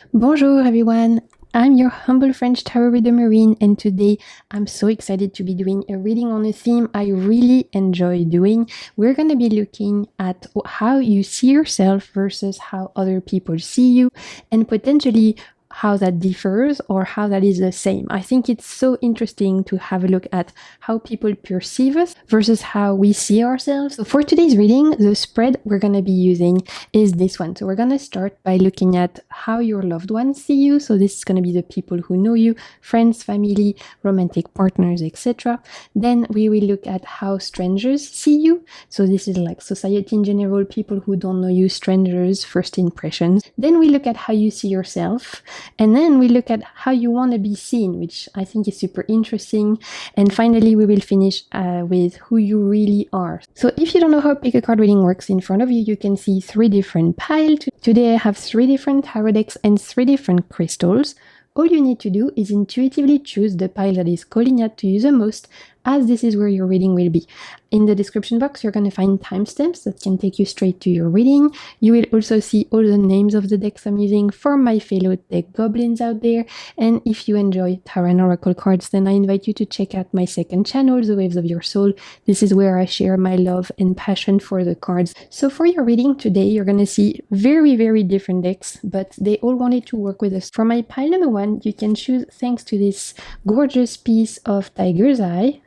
Bonjour everyone, I'm your humble French tarot reader Marine, and today I'm so excited to be doing a reading on a theme I really enjoy doing. We're going to be looking at how you see yourself versus how other people see you, and potentially how that differs or how that is the same. I think it's so interesting to have a look at how people perceive us versus how we see ourselves. So for today's reading, the spread we're going to be using is this one. So we're going to start by looking at how your loved ones see you. So this is going to be the people who know you, friends, family, romantic partners, etc. Then we will look at how strangers see you. So this is like society in general, people who don't know you, strangers, first impressions. Then we look at how you see yourself. And then we look at how you want to be seen, which I think is super interesting. And finally, we will finish with who you really are. So if you don't know how pick a card reading works, in front of you, you can see 3 different piles. Today I have 3 different tarot decks and 3 different crystals. All you need to do is intuitively choose the pile that is calling out to you the most, as this is where your reading will be. In the description box, you're going to find timestamps that can take you straight to your reading. You will also see all the names of the decks I'm using for my fellow deck goblins out there. And if you enjoy tarot and oracle cards, then I invite you to check out my second channel, The Waves of Your Soul. This is where I share my love and passion for the cards. So for your reading today, you're going to see very, very different decks, but they all wanted to work with us. For my pile number 1, you can choose thanks to this gorgeous piece of Tiger's Eye.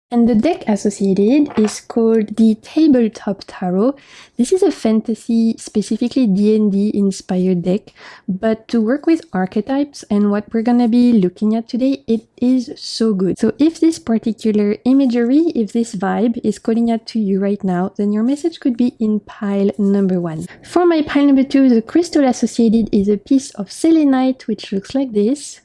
And the deck associated is called the Tabletop Tarot. This is a fantasy, specifically D&D inspired deck, but to work with archetypes and what we're gonna be looking at today, it is so good. So if this particular imagery, if this vibe is calling out to you right now, then your message could be in pile number 1. For my pile number 2, the crystal associated is a piece of Selenite, which looks like this.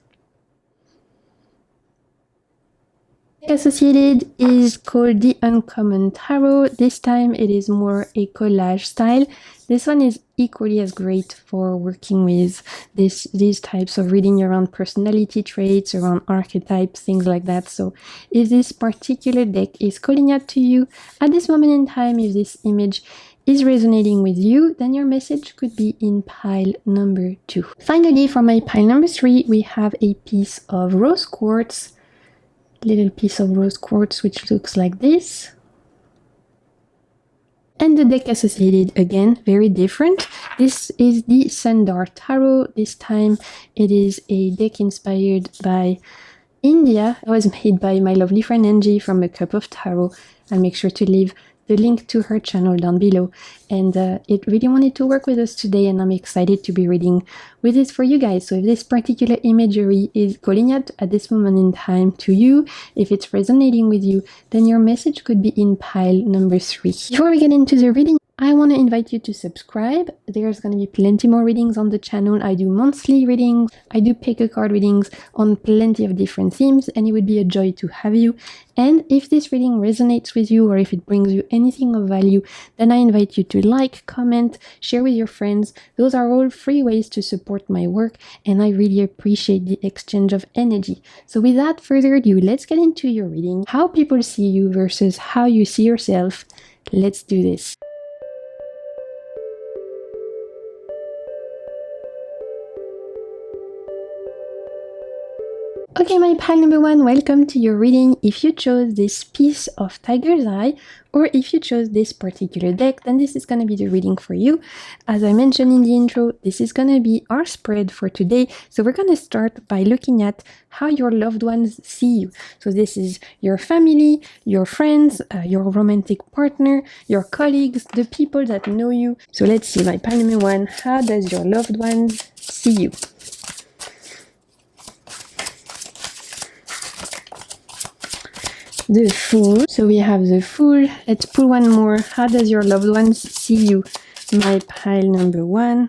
Associated is called the Uncommon Tarot. This time it is more a collage style. This one is equally as great for working with these types of reading around personality traits, around archetypes, things like that. So if this particular deck is calling out to you at this moment in time, if this image is resonating with you, then your message could be in pile number 2. Finally, for my pile number 3, we have a piece of rose quartz. Little piece of rose quartz which looks like this. And the deck associated, again, very different. This is the Sundar Tarot. This time it is a deck inspired by India. It was made by my lovely friend Angie from A Cup of Tarot. I'll make sure to leave the link to her channel down below, and it really wanted to work with us today, and I'm excited to be reading with this for you guys. So if this particular imagery is calling out at this moment in time to you, if it's resonating with you, then your message could be in pile number 3. Before we get into the reading, I want to invite you to subscribe. There's going to be plenty more readings on the channel. I do monthly readings. I do pick a card readings on plenty of different themes, and it would be a joy to have you. And if this reading resonates with you, or if it brings you anything of value, then I invite you to like, comment, share with your friends. Those are all free ways to support my work, and I really appreciate the exchange of energy. So without further ado, let's get into your reading. How people see you versus how you see yourself. Let's do this. Okay, my pile number 1, welcome to your reading. If you chose this piece of Tiger's Eye, or if you chose this particular deck, then this is going to be the reading for you. As I mentioned in the intro, this is going to be our spread for today. So we're going to start by looking at how your loved ones see you. So this is your family, your friends, your romantic partner, your colleagues, the people that know you. So let's see, my pile number 1, how does your loved ones see you? The Fool. So we have the Fool. Let's pull one more. How does your loved ones see you? My pile number 1.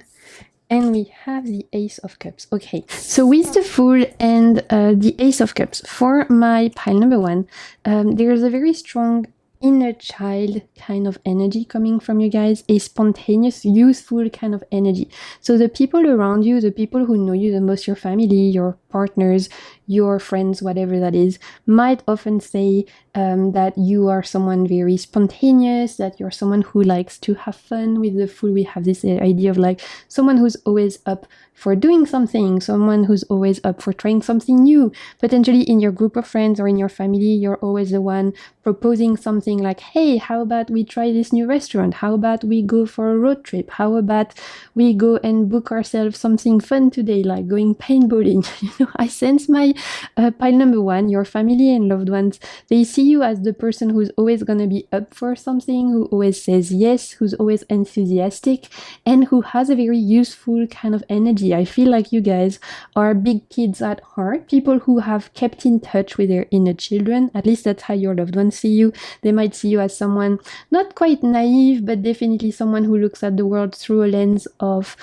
And we have the Ace of Cups. Okay, so with the Fool and the Ace of Cups, for my pile number 1, there's a very strong inner child kind of energy coming from you guys, a spontaneous, youthful kind of energy. So the people around you, the people who know you the most, your family, your partners, your friends, whatever that is, might often say that you are someone very spontaneous, that you're someone who likes to have fun with the fool. We have this idea of like someone who's always up for doing something, someone who's always up for trying something new. Potentially in your group of friends or in your family, you're always the one proposing something like, hey, how about we try this new restaurant? How about we go for a road trip? How about we go and book ourselves something fun today, like going paintballing? I sense my pile number one, your family and loved ones, they see you as the person who's always going to be up for something, who always says yes, who's always enthusiastic, and who has a very useful kind of energy. I feel like you guys are big kids at heart, people who have kept in touch with their inner children. At least that's how your loved ones see you. They might see you as someone not quite naive, but definitely someone who looks at the world through a lens of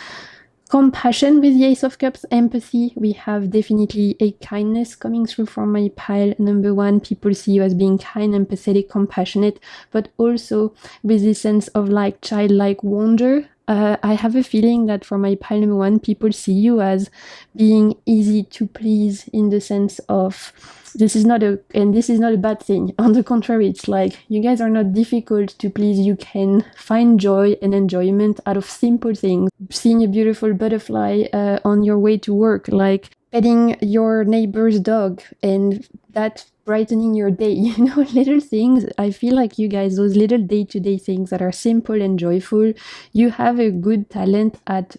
compassion with the Ace of Cups, empathy. We have definitely a kindness coming through from my pile number one. People see you as being kind, empathetic, compassionate, but also with this sense of like childlike wonder. I have a feeling that for my pile number one, people see you as being easy to please, in the sense of this is not a bad thing. On the contrary, it's like you guys are not difficult to please. You can find joy and enjoyment out of simple things. Seeing a beautiful butterfly on your way to work, like petting your neighbor's dog, and that brightening your day, little things. I feel like you guys, those little day-to-day things that are simple and joyful, you have a good talent at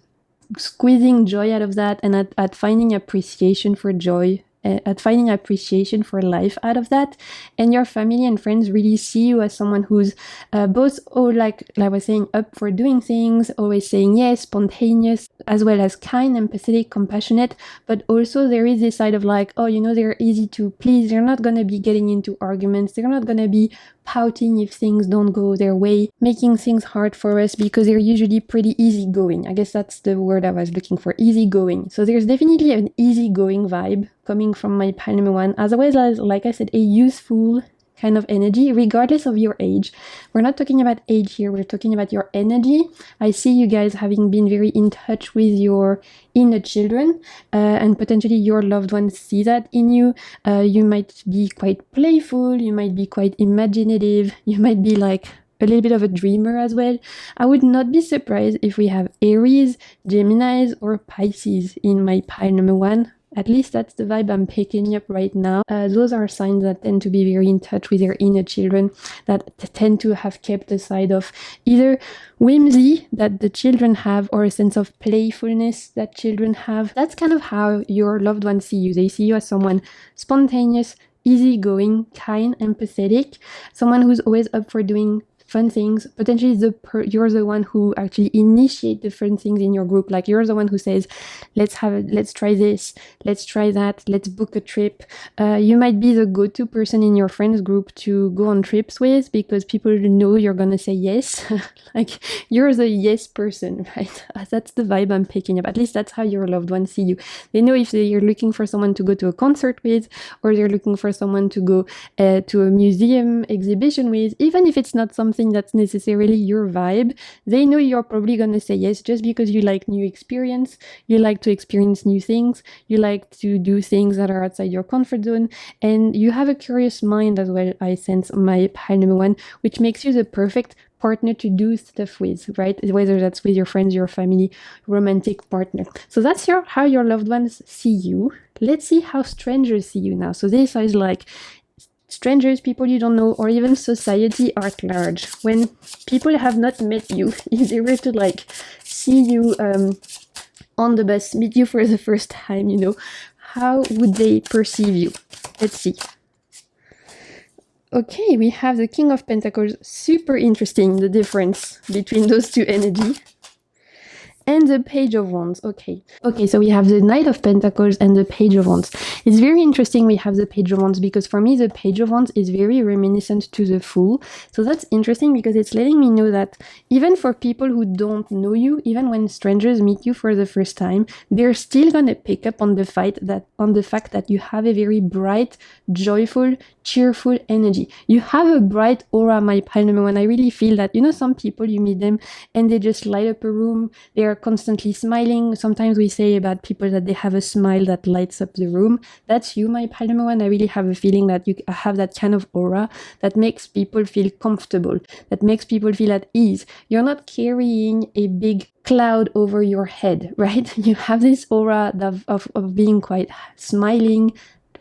squeezing joy out of that, and at finding appreciation for joy, at finding appreciation for life out of that. And your family and friends really see you as someone who's both, like I was saying, up for doing things, always saying yes, spontaneous, as well as kind, empathetic, compassionate. But also there is this side of like, they're easy to please. They're not going to be getting into arguments. They're not going to be pouting if things don't go their way, making things hard for us, because they're usually pretty easygoing. I guess that's the word I was looking for, easygoing. So there's definitely an easygoing vibe coming from my pile number one, as well as, like I said, a useful kind of energy, regardless of your age. We're not talking about age here, we're talking about your energy. I see you guys having been very in touch with your inner children, and potentially your loved ones see that in you. You might be quite playful, you might be quite imaginative, you might be like a little bit of a dreamer as well. I would not be surprised if we have Aries, Geminis, or Pisces in my pile number one. At least that's the vibe I'm picking up right now. Those are signs that tend to be very in touch with their inner children, that tend to have kept a side of either whimsy that the children have, or a sense of playfulness that children have. That's kind of how your loved ones see you. They see you as someone spontaneous, easygoing, kind, empathetic, someone who's always up for doing fun things. Potentially you're the one who actually initiate the fun things in your group. Like you're the one who says, let's try this, let's try that, let's book a trip. You might be the go-to person in your friends group to go on trips with, because people know you're gonna say yes. Like you're the yes person, right? That's the vibe I'm picking up. At least that's how your loved ones see you. They know if you're looking for someone to go to a concert with, or they're looking for someone to go to a museum exhibition with, even if it's not something that's necessarily your vibe, they know you're probably gonna say yes, just because you like new experience, you like to experience new things, you like to do things that are outside your comfort zone, and you have a curious mind as well. I sense my pile number one, which makes you the perfect partner to do stuff with, right? Whether that's with your friends, your family, romantic partner. So that's how your loved ones see you. Let's see how strangers see you now. So this is like strangers, people you don't know, or even society at large. When people have not met you, if they were to like see you on the bus, meet you for the first time, how would they perceive you? Let's see. Okay, we have the King of Pentacles. Super interesting, the difference between those two energies. And the Page of Wands. Okay, so we have the Knight of Pentacles and the Page of Wands. It's very interesting we have the Page of Wands, because for me the Page of Wands is very reminiscent to the Fool. So that's interesting, because it's letting me know that even for people who don't know you, even when strangers meet you for the first time, they're still gonna pick up on the fact that you have a very bright, joyful, cheerful energy. You have a bright aura, my pile number one. I really feel that, some people, you meet them and they just light up a room. They're they're constantly smiling. Sometimes we say about people that they have a smile that lights up the room. That's you, my pile number one. I really have a feeling that you have that kind of aura that makes people feel comfortable, that makes people feel at ease. You're not carrying a big cloud over your head, right? You have this aura of being quite smiling,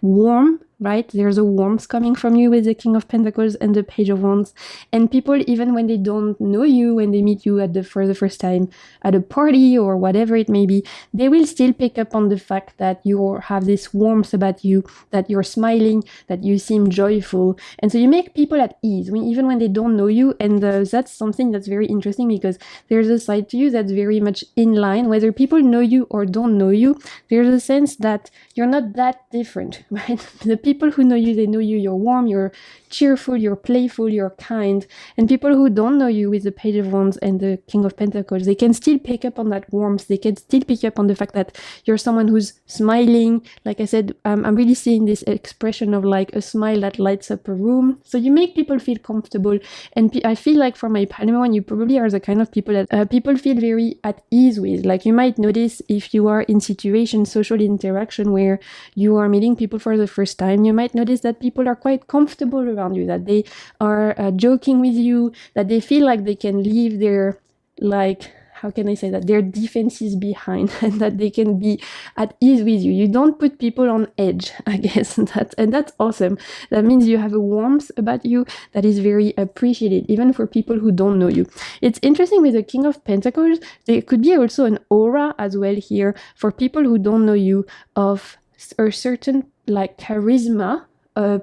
warm, right? There's a warmth coming from you with the King of Pentacles and the Page of Wands. And people, even when they don't know you, when they meet you for the first time at a party or whatever it may be, they will still pick up on the fact that you have this warmth about you, that you're smiling, that you seem joyful. And so you make people at ease, even when they don't know you. And that's something that's very interesting, because there's a side to you that's very much in line. Whether people know you or don't know you, there's a sense that you're not that different, right? The people who know you, they know you, you're warm, you're cheerful, you're playful, you're kind. And people who don't know you with the Page of Wands and the King of Pentacles, they can still pick up on that warmth. They can still pick up on the fact that you're someone who's smiling. Like I said, I'm really seeing this expression of like a smile that lights up a room. So you make people feel comfortable. And I feel like for my Palmer one, you probably are the kind of people that people feel very at ease with. Like you might notice if you are in situations, social interaction where you are meeting people for the first time, you might notice that people are quite comfortable around you, that they are joking with you, that they feel like they can leave their, like, how can I say that, their defenses behind, and that they can be at ease with you. You don't put people on edge, I guess, and that's awesome. That means you have a warmth about you that is very appreciated, even for people who don't know you. It's interesting with the King of Pentacles, there could be also an aura as well here for people who don't know you, of a certain like charisma,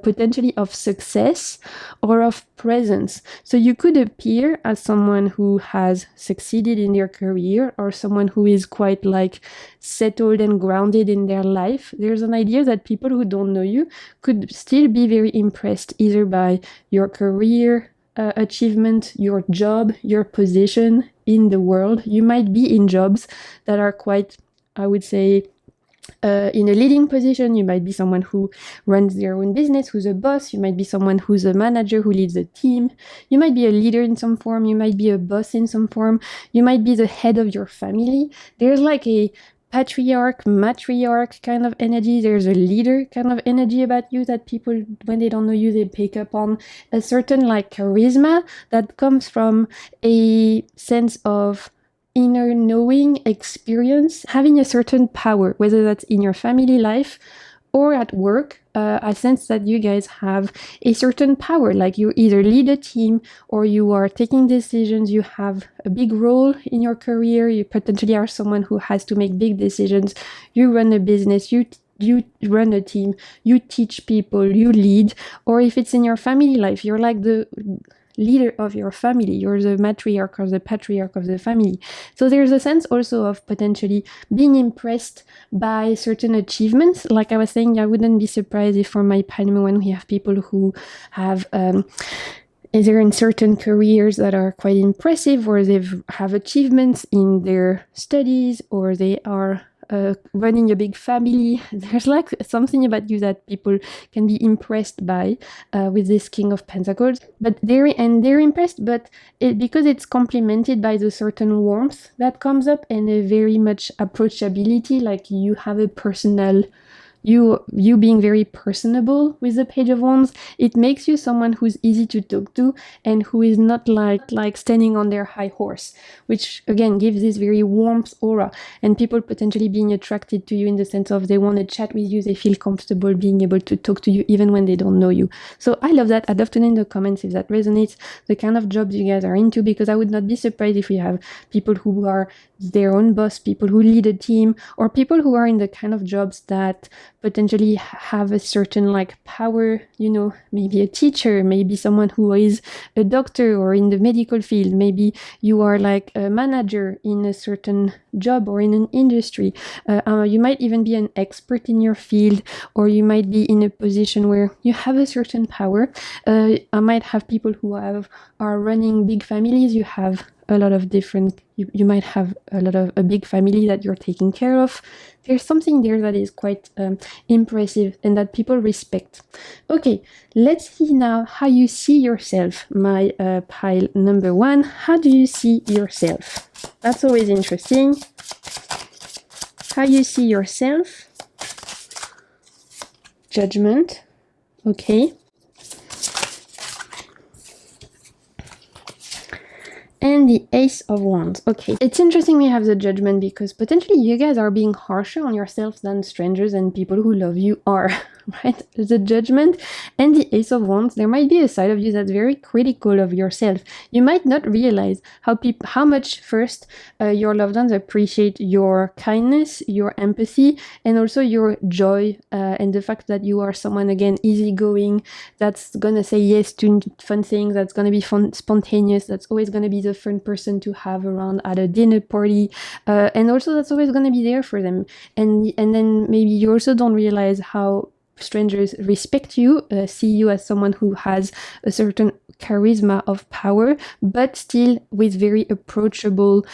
potentially of success or of presence. So you could appear as someone who has succeeded in their career, or someone who is quite like settled and grounded in their life. There's an idea that people who don't know you could still be very impressed either by your career achievement, your job, your position in the world. You might be in jobs that are quite, I would say, in a leading position. You might be someone who runs their own business, who's a boss. You might be someone who's a manager, who leads a team. You might be a leader in some form. You might be a boss in some form. You might be the head of your family. There's like a patriarch, matriarch kind of energy. There's a leader kind of energy about you that people, when they don't know you, they pick up on. A certain like charisma that comes from a sense of inner knowing, experience, having a certain power, whether that's in your family life or at work. I sense that you guys have a certain power, like you either lead a team or you are taking decisions, you have a big role in your career, you potentially are someone who has to make big decisions, you run a business, you run a team, you teach people, you lead. Or if it's in your family life, you're like the leader of your family, you're the matriarch or the patriarch of the family. So there's a sense also of potentially being impressed by certain achievements. Like I was saying, I wouldn't be surprised if for my Palmer one we have people who have either in certain careers that are quite impressive, or they have achievements in their studies, or they are running a big family. There's like something about you that people can be impressed by with this King of Pentacles. But they're impressed, but because it's complemented by the certain warmth that comes up and a very much approachability, like you have a personal, you being very personable with the Page of Wands, it makes you someone who's easy to talk to and who is not like standing on their high horse, which again gives this very warmth aura, and people potentially being attracted to you in the sense of they want to chat with you, they feel comfortable being able to talk to you even when they don't know you. So I love that. I'd love to know in the comments if that resonates, the kind of jobs you guys are into, because I would not be surprised if we have people who are their own boss, people who lead a team, or people who are in the kind of jobs that potentially have a certain like power, you know, maybe a teacher, maybe someone who is a doctor or in the medical field, maybe you are like a manager in a certain job or in an industry. You might even be an expert in your field, or you might be in a position where you have a certain power. I might have people who are running big families. You have a lot of different, you might have a big family that you're taking care of. There's something there that is quite impressive and that people respect. Okay, let's see now how you see yourself, my pile number one. How do you see yourself? That's always interesting. How you see yourself. Judgment. Okay. And the Ace of Wands. Okay, it's interesting we have the Judgment because potentially you guys are being harsher on yourselves than strangers and people who love you are, right? The Judgment and the Ace of Wands, there might be a side of you that's very critical of yourself. You might not realize how much first your loved ones appreciate your kindness, your empathy, and also your joy and the fact that you are someone, again, easygoing, that's gonna say yes to fun things, that's gonna be fun, spontaneous, that's always gonna be the fun person to have around at a dinner party, and also that's always gonna be there for them. And then maybe you also don't realize how strangers respect you, see you as someone who has a certain charisma of power, but still with very approachable,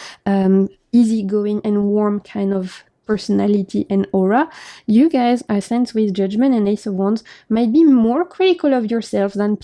easygoing and warm kind of personality and aura. You guys, I sense with Judgment and Ace of Wands, might be more critical of yourself than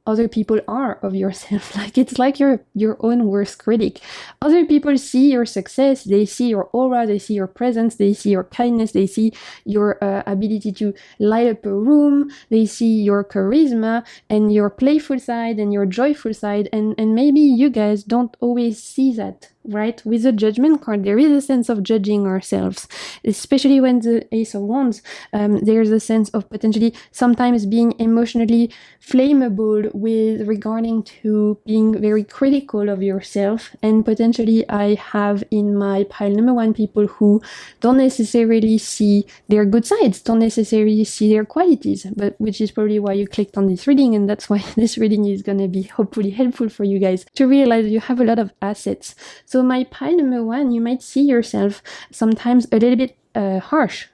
other people are of yourself. Like, it's like you're your own worst critic. Other people see your success, they see your aura, they see your presence, they see your kindness, they see your ability to light up a room, they see your charisma and your playful side and your joyful side, and maybe you guys don't always see that. Right? With the Judgment card, there is a sense of judging ourselves, especially when the Ace of Wands, there's a sense of potentially sometimes being emotionally flammable with regarding to being very critical of yourself. And potentially I have in my pile number 1 people who don't necessarily see their good sides, don't necessarily see their qualities, but which is probably why you clicked on this reading, and that's why this reading is going to be hopefully helpful for you guys to realize you have a lot of assets. So my pile number 1, you might see yourself sometimes a little bit harsh.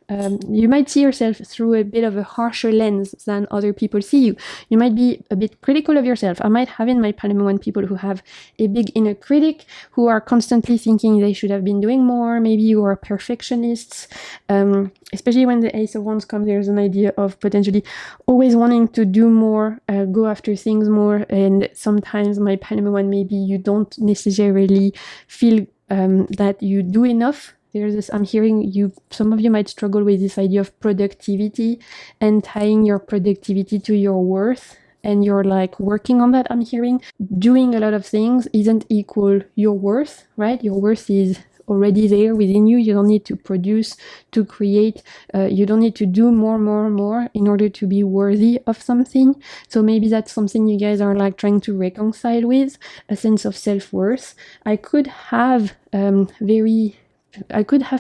You might see yourself through a bit of a harsher lens than other people see you. You might be a bit critical of yourself. I might have in my pile number 1 people who have a big inner critic, who are constantly thinking they should have been doing more. Maybe you are perfectionists. Especially when the Ace of Wands comes, there's an idea of potentially always wanting to do more, go after things more. And sometimes my pile number 1, maybe you don't necessarily feel that you do enough. There's this, I'm hearing you, some of you might struggle with this idea of productivity and tying your productivity to your worth, and you're like working on that. I'm hearing doing a lot of things isn't equal your worth, right? Your worth is already there within you. You don't need to produce, to create. You don't need to do more in order to be worthy of something. So maybe that's something you guys are like trying to reconcile with, a sense of self-worth. I could have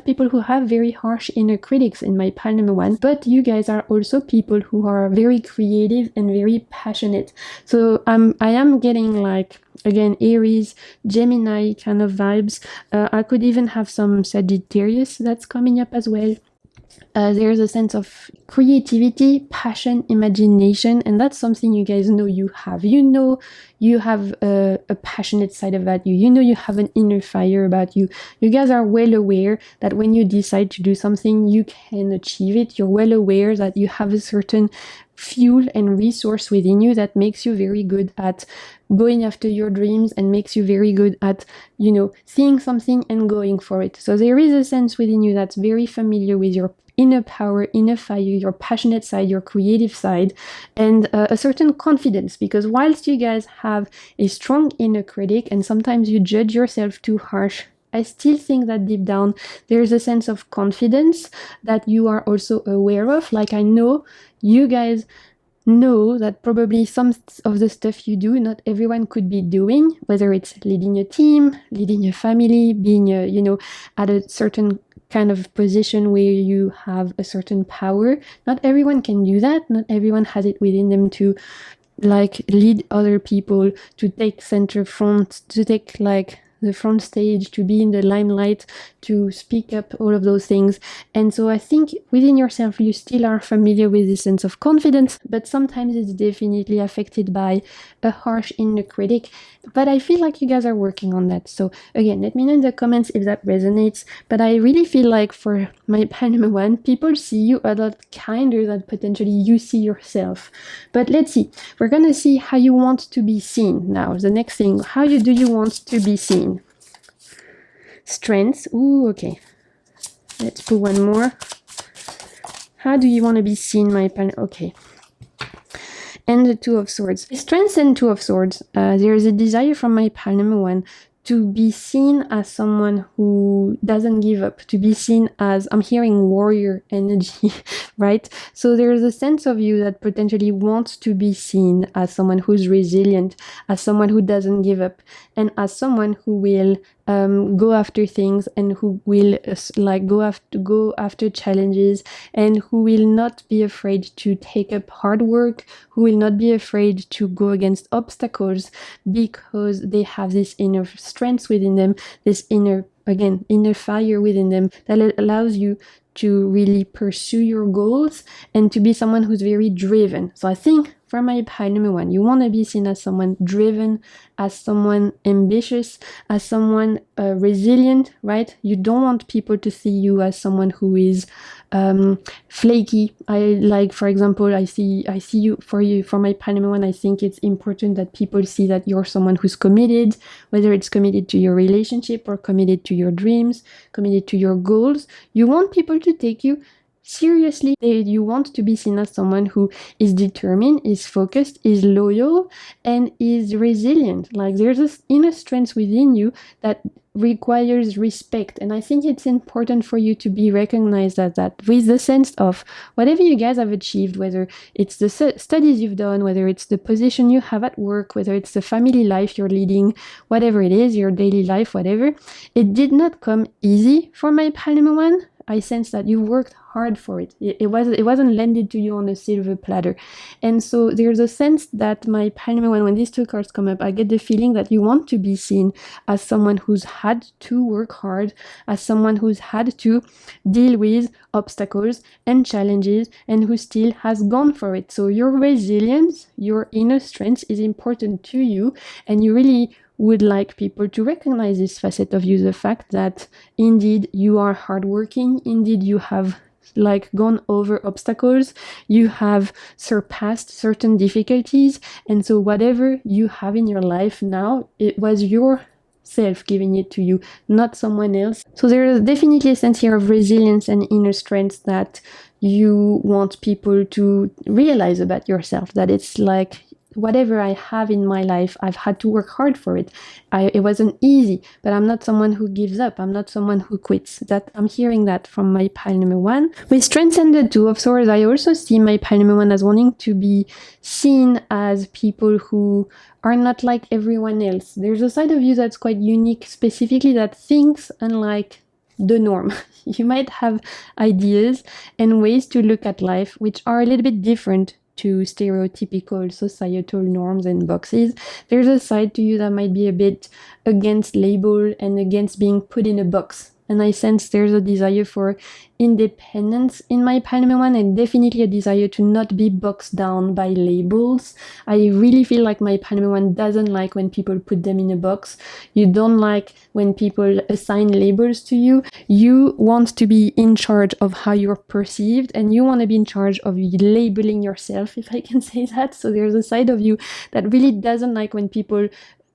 people who have very harsh inner critics in my pile number 1, but you guys are also people who are very creative and very passionate. So I am getting like, again, Aries, Gemini kind of vibes. I could even have some Sagittarius that's coming up as well. There's a sense of creativity, passion, imagination, and that's something you guys know you have. You know you have a passionate side about you. You know you have an inner fire about you. You guys are well aware that when you decide to do something, you can achieve it. You're well aware that you have a certain fuel and resource within you that makes you very good at going after your dreams and makes you very good at, you know, seeing something and going for it. So there is a sense within you that's very familiar with your inner power, inner fire, your passionate side, your creative side, and a certain confidence, because whilst you guys have a strong inner critic and sometimes you judge yourself too harsh, I still think that deep down there is a sense of confidence that you are also aware of. Like, I know you guys know that probably some of the stuff you do, not everyone could be doing, whether it's leading a team, leading a family, being at a certain kind of position where you have a certain power. Not everyone can do that. Not everyone has it within them to like lead other people, to take center front, to take like the front stage, to be in the limelight, to speak up, all of those things. And so I think within yourself you still are familiar with this sense of confidence, but sometimes it's definitely affected by a harsh inner critic. But I feel like you guys are working on that. So again, let me know in the comments if that resonates. But I really feel like for my pile number 1, people see you a lot kinder than potentially you see yourself. But let's see. We're gonna see how you want to be seen now. The next thing, do you want to be seen? Strengths. Ooh, okay. Let's put one more. How do you want to be seen, my pal? Okay. And the Two of Swords. Strengths and Two of Swords. There is a desire from my pal number one to be seen as someone who doesn't give up, to be seen as, I'm hearing warrior energy, right? So there's a sense of you that potentially wants to be seen as someone who's resilient, as someone who doesn't give up, and as someone who will go after things, and who will go after challenges, and who will not be afraid to take up hard work, who will not be afraid to go against obstacles, because they have this inner strength within them, this inner fire within them that allows you to really pursue your goals and to be someone who's very driven. So I think for my pile number one, you want to be seen as someone driven, as someone ambitious, as someone resilient, right? You don't want people to see you as someone who is flaky. For example, I see you for my pile number one. I think it's important that people see that you're someone who's committed, whether it's committed to your relationship or committed to your dreams, committed to your goals. You want people to take you seriously. You want to be seen as someone who is determined, is focused, is loyal, and is resilient. Like, there's this inner strength within you that requires respect, and I think it's important for you to be recognized as that, with the sense of whatever you guys have achieved, whether it's the studies you've done, whether it's the position you have at work, whether it's the family life you're leading, whatever it is, your daily life, whatever, it did not come easy for my pile number one. I sense that you worked hard for it. It wasn't landed to you on a silver platter. And so there's a sense that my pile number one, when these two cards come up, I get the feeling that you want to be seen as someone who's had to work hard, as someone who's had to deal with obstacles and challenges, and who still has gone for it. So your resilience, your inner strength is important to you, and you really would like people to recognize this facet of you, the fact that indeed you are hardworking, indeed you have gone over obstacles, you have surpassed certain difficulties, and so whatever you have in your life now, it was yourself giving it to you, not someone else. So there is definitely a sense here of resilience and inner strength that you want people to realize about yourself, that it's like, whatever I have in my life, I've had to work hard for it. It wasn't easy, but I'm not someone who gives up. I'm not someone who quits. That I'm hearing that from my pile number one. With Strengths and the Two of Swords, I also see my pile number one as wanting to be seen as people who are not like everyone else. There's a side of you that's quite unique, specifically that thinks unlike the norm. You might have ideas and ways to look at life which are a little bit different to stereotypical societal norms and boxes. There's a side to you that might be a bit against label and against being put in a box. And I sense there's a desire for independence in my pile number one, and definitely a desire to not be boxed down by labels. I really feel like my pile number one doesn't like when people put them in a box. You don't like when people assign labels to you. You want to be in charge of how you're perceived, and you want to be in charge of labeling yourself, if I can say that. So there's a side of you that really doesn't like when people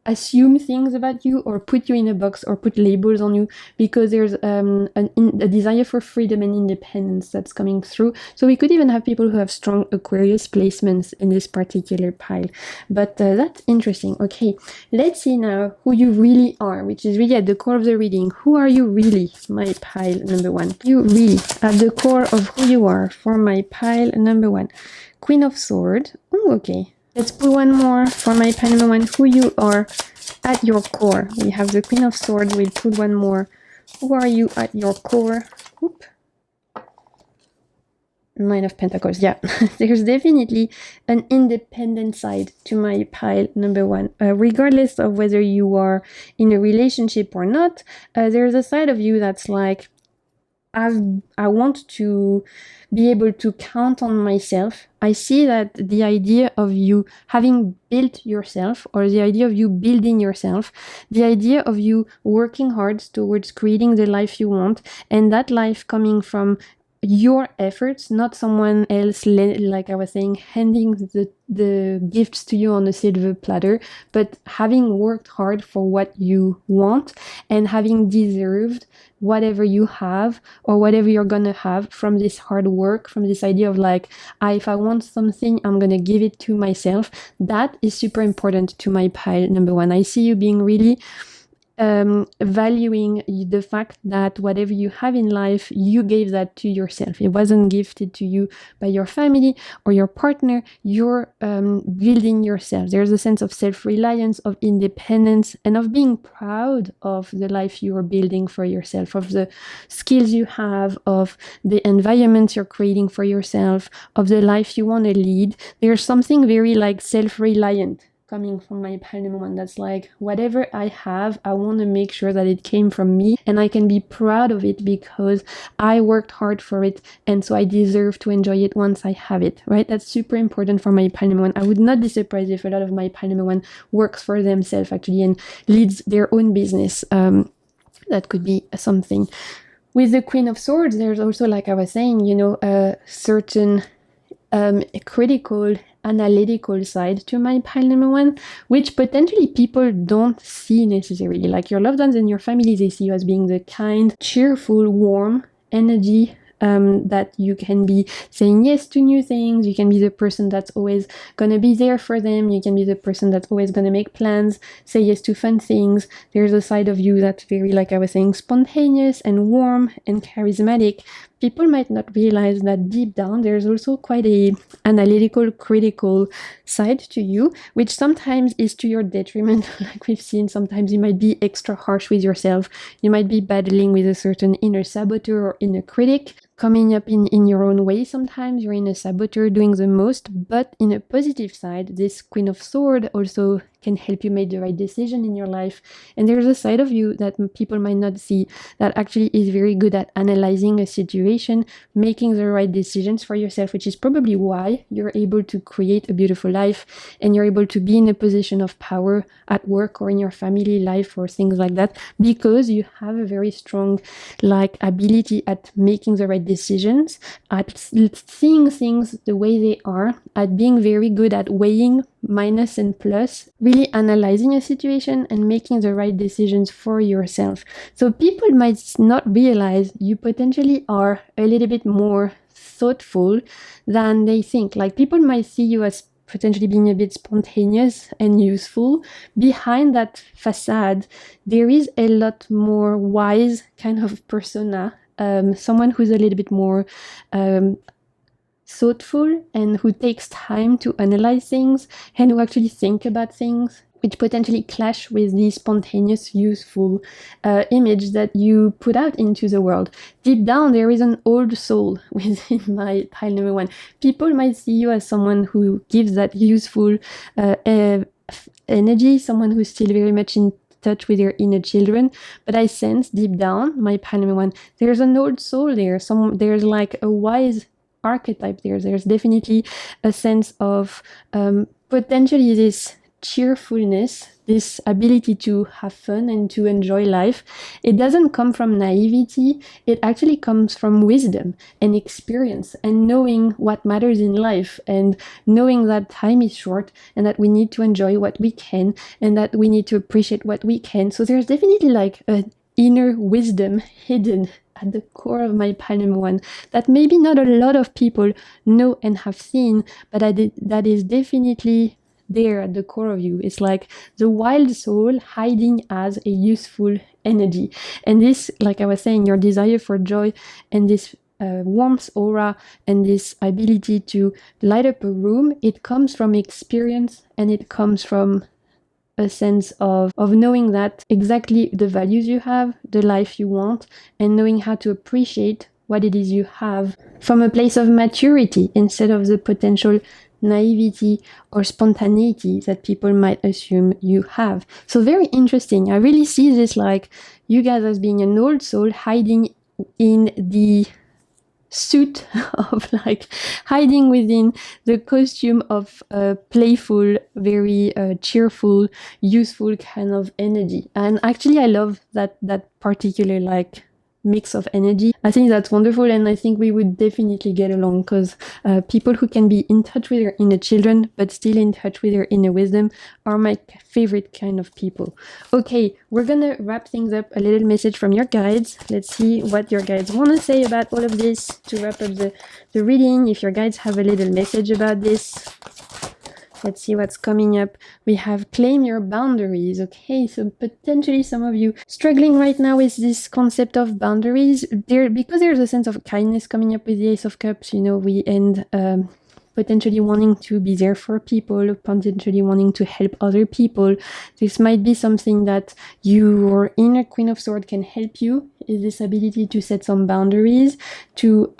assume things about you or put you in a box or put labels on you, because there's a desire for freedom and independence that's coming through. So we could even have people who have strong Aquarius placements in this particular pile, but that's interesting. Okay, let's see now who you really are, which is really at the core of the reading. Who are you really, my pile number one? You really at the core of who you are for my pile number one. Queen of Swords. Oh, okay. Let's put one more for my pile number one. Who you are at your core. We have the Queen of Swords. We'll put one more. Who are you at your core? Oop. Nine of Pentacles. Yeah, there's definitely an independent side to my pile number one. Regardless of whether you are in a relationship or not, there's a side of you that's like, I want to be able to count on myself. I see that the idea of you having built yourself, or the idea of you building yourself, the idea of you working hard towards creating the life you want, and that life coming from your efforts, not someone else, like I was saying, handing the gifts to you on a silver platter, but having worked hard for what you want and having deserved whatever you have or whatever you're gonna have from this hard work, from this idea of like, if I want something, I'm gonna give it to myself. That is super important to my pile number one. I see you being really valuing the fact that whatever you have in life, you gave that to yourself. It wasn't gifted to you by your family or your partner. You're building yourself. There's a sense of self-reliance, of independence, and of being proud of the life you are building for yourself, of the skills you have, of the environment you're creating for yourself, of the life you want to lead. There's something very like self-reliant coming from my pile number one. That's like, whatever I have, I want to make sure that it came from me and I can be proud of it because I worked hard for it, and so I deserve to enjoy it once I have it, right? That's super important for my pile number one. I would not be surprised if a lot of my pile number one works for themselves actually and leads their own business. That could be something. With the Queen of Swords, there's also, like I was saying, a certain critical, analytical side to my pile number one, which potentially people don't see necessarily. Like your loved ones and your family, they see you as being the kind, cheerful, warm energy, that you can be saying yes to new things. You can be the person that's always gonna be there for them. You can be the person that's always gonna make plans, say yes to fun things. There's a side of you that's very, like I was saying, spontaneous and warm and charismatic. People might not realize that deep down there's also quite a analytical, critical side to you, which sometimes is to your detriment. Like we've seen, sometimes you might be extra harsh with yourself. You might be battling with a certain inner saboteur or inner critic coming up in your own way. Sometimes you're in a saboteur doing the most, but in a positive side, this Queen of Swords also can help you make the right decision in your life. And there's a side of you that people might not see that actually is very good at analyzing a situation, making the right decisions for yourself, which is probably why you're able to create a beautiful life and you're able to be in a position of power at work or in your family life or things like that, because you have a very strong ability at making the right decisions, at seeing things the way they are, at being very good at weighing minus and plus, really analyzing a situation and making the right decisions for yourself. So people might not realize you potentially are a little bit more thoughtful than they think. Like people might see you as potentially being a bit spontaneous and useful. Behind that facade, there is a lot more wise kind of persona, someone who's a little bit more thoughtful and who takes time to analyze things and who actually think about things, which potentially clash with the spontaneous, useful image that you put out into the world. Deep down, there is an old soul within my pile number one. People might see you as someone who gives that useful energy, someone who's still very much in touch with your inner children, but I sense deep down, my pile number one, there's an old soul there. There's like a wise archetype there. There's definitely a sense of potentially this cheerfulness, this ability to have fun and to enjoy life. It doesn't come from naivety. It actually comes from wisdom and experience and knowing what matters in life and knowing that time is short and that we need to enjoy what we can and that we need to appreciate what we can. So there's definitely like an inner wisdom hidden at the core of my pile number one that maybe not a lot of people know and have seen, but that is definitely there at the core of you. It's like the wild soul hiding as a useful energy. And this, like I was saying, your desire for joy and this warmth aura and this ability to light up a room, it comes from experience and it comes from a sense of knowing that exactly the values you have, the life you want, and knowing how to appreciate what it is you have from a place of maturity instead of the potential naivety or spontaneity that people might assume you have. So very interesting. I really see this like you guys as being an old soul hiding in the suit of like hiding within the costume of a playful, very cheerful, useful kind of energy. And actually I love that particular like mix of energy. I think that's wonderful, and I think we would definitely get along, because people who can be in touch with their inner children but still in touch with their inner wisdom are my favorite kind of people. Okay, we're gonna wrap things up. A little message from your guides. Let's see what your guides want to say about all of this to wrap up the reading. If your guides have a little message about this, let's see what's coming up. We have claim your boundaries. Okay, so potentially some of you struggling right now with this concept of boundaries. Because there's a sense of kindness coming up with the Ace of Cups, we end potentially wanting to be there for people, potentially wanting to help other people. This might be something that your inner Queen of Swords can help you, is this ability to set some boundaries, to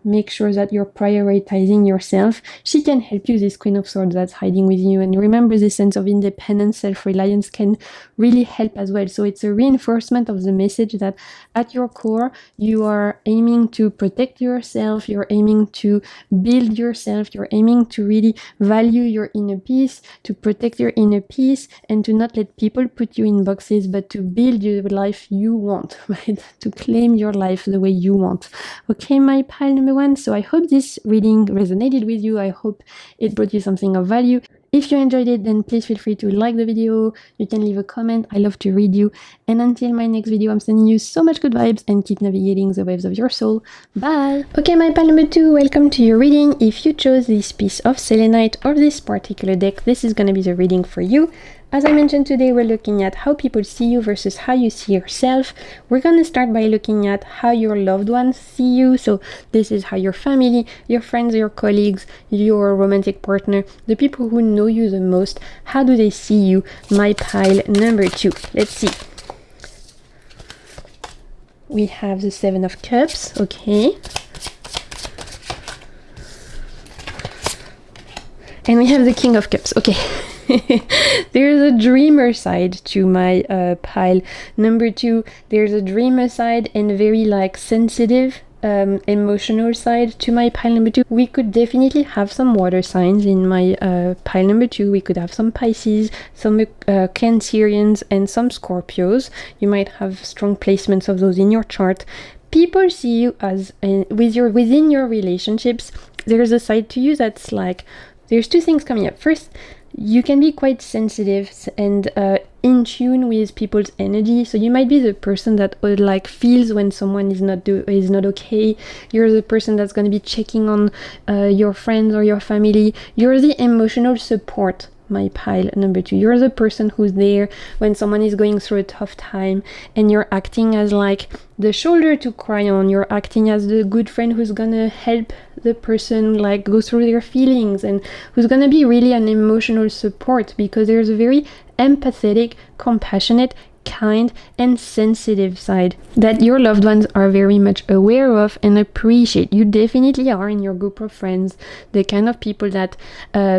make sure that you're prioritizing yourself. She can help you, this Queen of Swords that's hiding with you. And remember, this sense of independence, self-reliance can really help as well. So it's a reinforcement of the message that at your core, you are aiming to protect yourself, you're aiming to build yourself, you're aiming to really value your inner peace, to protect your inner peace, and to not let people put you in boxes, but to build the life you want, right? To claim your life the way you want. Okay, my pile number 1. So I hope this reading resonated with you. I hope it brought you something of value. If you enjoyed it, then please feel free to like the video. You can leave a comment. I love to read you. And until my next video, I'm sending you so much good vibes, and keep navigating the waves of your soul. Bye! Okay, my pile number 2, welcome to your reading. If you chose this piece of selenite or this particular deck, this is going to be the reading for you. As I mentioned today, we're looking at how people see you versus how you see yourself. We're going to start by looking at how your loved ones see you. So this is how your family, your friends, your colleagues, your romantic partner, the people who know you the most, how do they see you? My pile number 2. Let's see. We have the 7 of Cups. Okay. And we have the King of Cups. Okay. There's a dreamer side to my pile number 2. There's a dreamer side and very sensitive emotional side to my pile number 2. We could definitely have some water signs in my pile number 2. We could have some Pisces, some Cancerians, and some Scorpios. You might have strong placements of those in your chart. People see you as within your relationships. There's a side to you that's there's 2 things coming up. First, you can be quite sensitive and in tune with people's energy. So you might be the person that feels when someone is not okay. You're the person that's going to be checking on your friends or your family. You're the emotional support. My pile number 2. You're the person who's there when someone is going through a tough time, and you're acting as the shoulder to cry on. You're acting as the good friend who's gonna help the person go through their feelings, and who's gonna be really an emotional support, because there's a very empathetic, compassionate, kind, and sensitive side that your loved ones are very much aware of and appreciate. You definitely are, in your group of friends, the kind of people that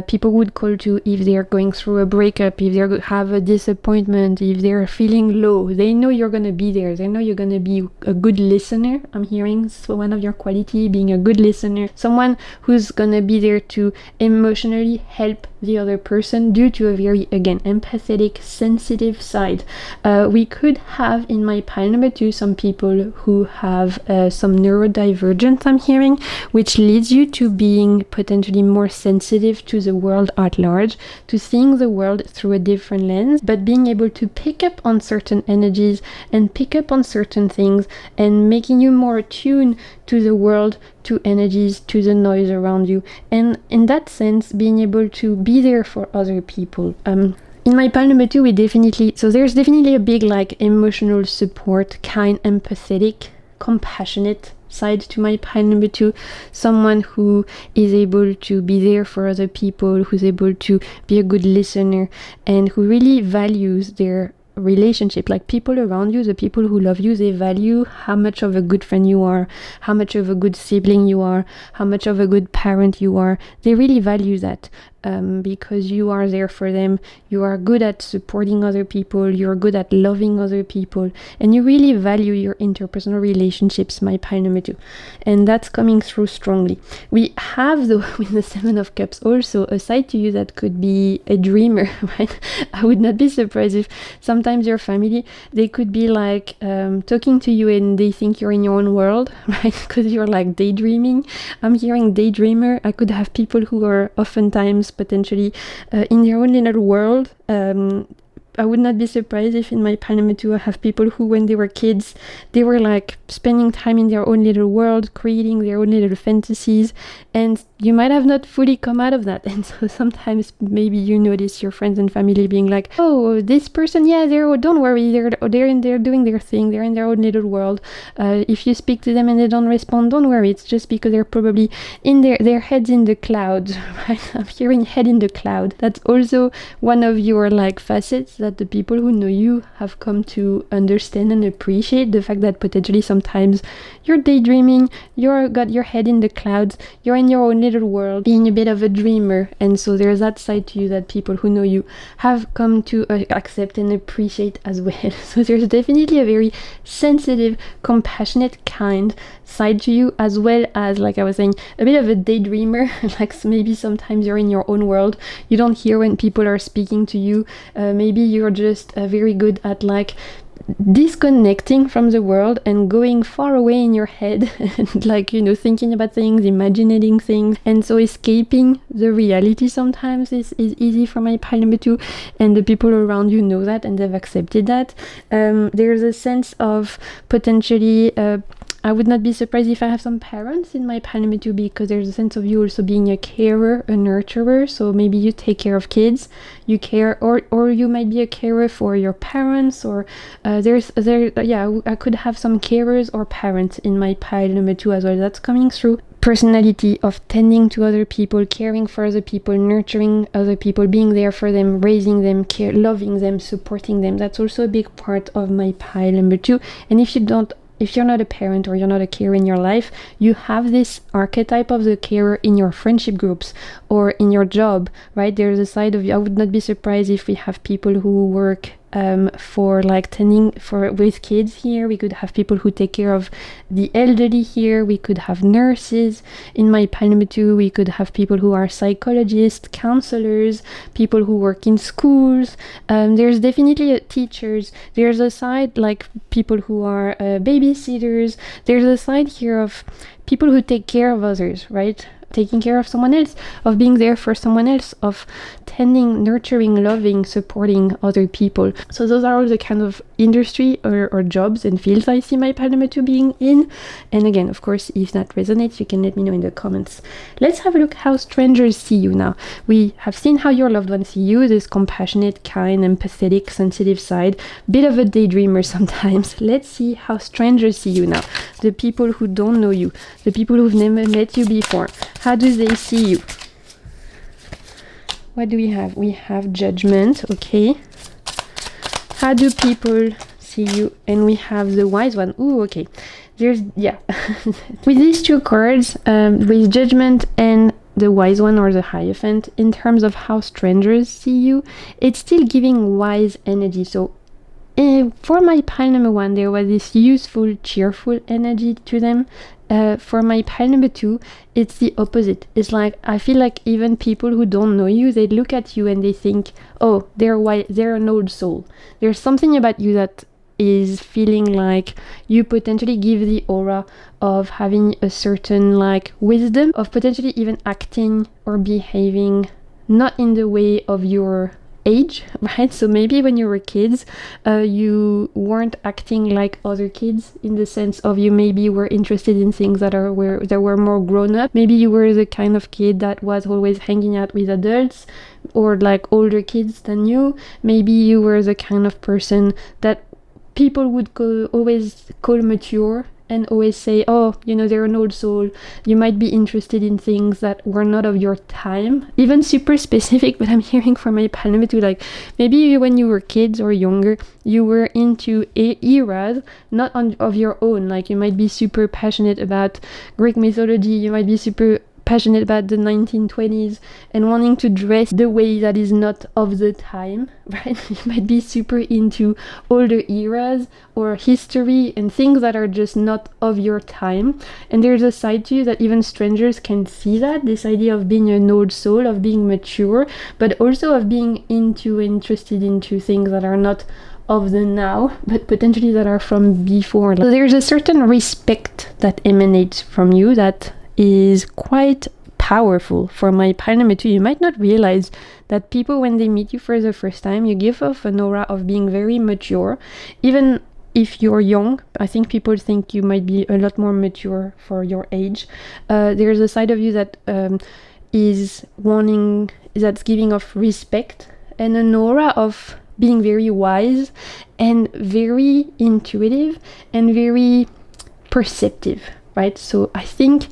people would call to if they're going through a breakup, if they have a disappointment, if they're feeling low. They know you're going to be there. They know you're going to be a good listener. I'm hearing one of your quality, being a good listener, someone who's going to be there to emotionally help the other person due to a very, again, empathetic, sensitive side. We could have in my pile number 2 some people who have some neurodivergence, I'm hearing, which leads you to being potentially more sensitive to the world at large, to seeing the world through a different lens, but being able to pick up on certain energies and pick up on certain things, and making you more attuned to the world, to energies, to the noise around you, and in that sense being able to be there for other people. In my pile number 2, there's definitely a big emotional support, kind, empathetic, compassionate side to my pile number 2. Someone who is able to be there for other people, who's able to be a good listener, and who really values their relationship. People around you, the people who love you, they value how much of a good friend you are, how much of a good sibling you are, how much of a good parent you are. They really value that. because you are there for them. You are good at supporting other people, you're good at loving other people, and you really value your interpersonal relationships, my pile number 2. And that's coming through strongly. We have, though, with the Seven of Cups also a side to you that could be a dreamer, right? I would not be surprised if sometimes your family, they could be like talking to you and they think you're in your own world, right? Because you're like daydreaming. I'm hearing daydreamer. I could have people who are oftentimes potentially in their own little world. I would not be surprised if in my pile number 2 I have people who, when they were kids, they were like spending time in their own little world, creating their own little fantasies, and you might have not fully come out of that. And so sometimes maybe you notice your friends and family being like, oh, this person, yeah, don't worry, they're doing their thing, they're in their own little world. If you speak to them and they don't respond, don't worry, it's just because they're probably in their heads in the clouds, right? I'm hearing head in the cloud. That's also one of your like facets that the people who know you have come to understand and appreciate, the fact that potentially sometimes you're daydreaming, you're got your head in the clouds, you're in your own little world, being a bit of a dreamer. And so there's that side to you that people who know you have come to accept and appreciate as well. So there's definitely a very sensitive, compassionate, kind side to you, as well as, like I was saying, a bit of a daydreamer. Like maybe sometimes you're in your own world, you don't hear when people are speaking to you. Maybe you're just very good at like disconnecting from the world and going far away in your head and like, you know, thinking about things, imagining things, and so escaping the reality sometimes is easy for my pile number 2, and the people around you know that and they've accepted that. There's a sense of potentially I would not be surprised if I have some parents in my pile number 2, because there's a sense of you also being a carer, a nurturer. So maybe you take care of kids, you care, or you might be a carer for your parents, or I could have some carers or parents in my pile number 2 as well. That's coming through. Personality of tending to other people, caring for other people, nurturing other people, being there for them, raising them, loving them, supporting them. That's also a big part of my pile number 2. And if you're not a parent or you're not a carer in your life, you have this archetype of the carer in your friendship groups or in your job, right? There's a side of you. I would not be surprised if we have people who work for like with kids here. We could have people who take care of the elderly here. We could have nurses in my pile number 2. We could have people who are psychologists, counselors, people who work in schools. There's definitely teachers. There's a side like people who are babysitters. There's a side here of people who take care of others, right? Taking care of someone else, of being there for someone else, of tending, nurturing, loving, supporting other people. So those are all the kind of industry or jobs and fields I see my pile number 2 being in. And again, of course, if that resonates, you can let me know in the comments. Let's have a look how strangers see you now. We have seen how your loved ones see you, this compassionate, kind, empathetic, sensitive side, bit of a daydreamer sometimes. Let's see how strangers see you now. The people who don't know you, the people who've never met you before. How do they see you? What do we have? We have Judgment, okay. How do people see you? And we have the Wise One. Ooh, okay. With these two cards, with Judgment and the Wise One or the Hierophant, in terms of how strangers see you, it's still giving wise energy. So for my pile number 1, there was this useful, cheerful energy to them. For my pile number 2, it's the opposite. It's like, I feel like even people who don't know you, they look at you and they think, oh, they're an old soul. There's something about you that is feeling like you potentially give the aura of having a certain like wisdom, of potentially even acting or behaving not in the way of your age, right? So maybe when you were kids, you weren't acting like other kids, in the sense of you maybe were interested in things that were more grown up. Maybe you were the kind of kid that was always hanging out with adults or like older kids than you. Maybe you were the kind of person that people would always call mature and always say, oh, you know, they're an old soul. You might be interested in things that were not of your time. Even super specific, but I'm hearing from my pile number 2, like maybe when you were kids or younger, you were into eras not of your own. Like you might be super passionate about Greek mythology. You might be super passionate about the 1920s and wanting to dress the way that is not of the time, right? You might be super into older eras or history and things that are just not of your time. And there's a side to you that even strangers can see that, this idea of being an old soul, of being mature, but also of being interested into things that are not of the now, but potentially that are from before. So there's a certain respect that emanates from you that is quite powerful. For my pile number 2, you might not realize that people, when they meet you for the first time, you give off an aura of being very mature. Even if you're young, I think people think you might be a lot more mature for your age. There's a side of you that that's giving off respect and an aura of being very wise and very intuitive and very perceptive, right? So I think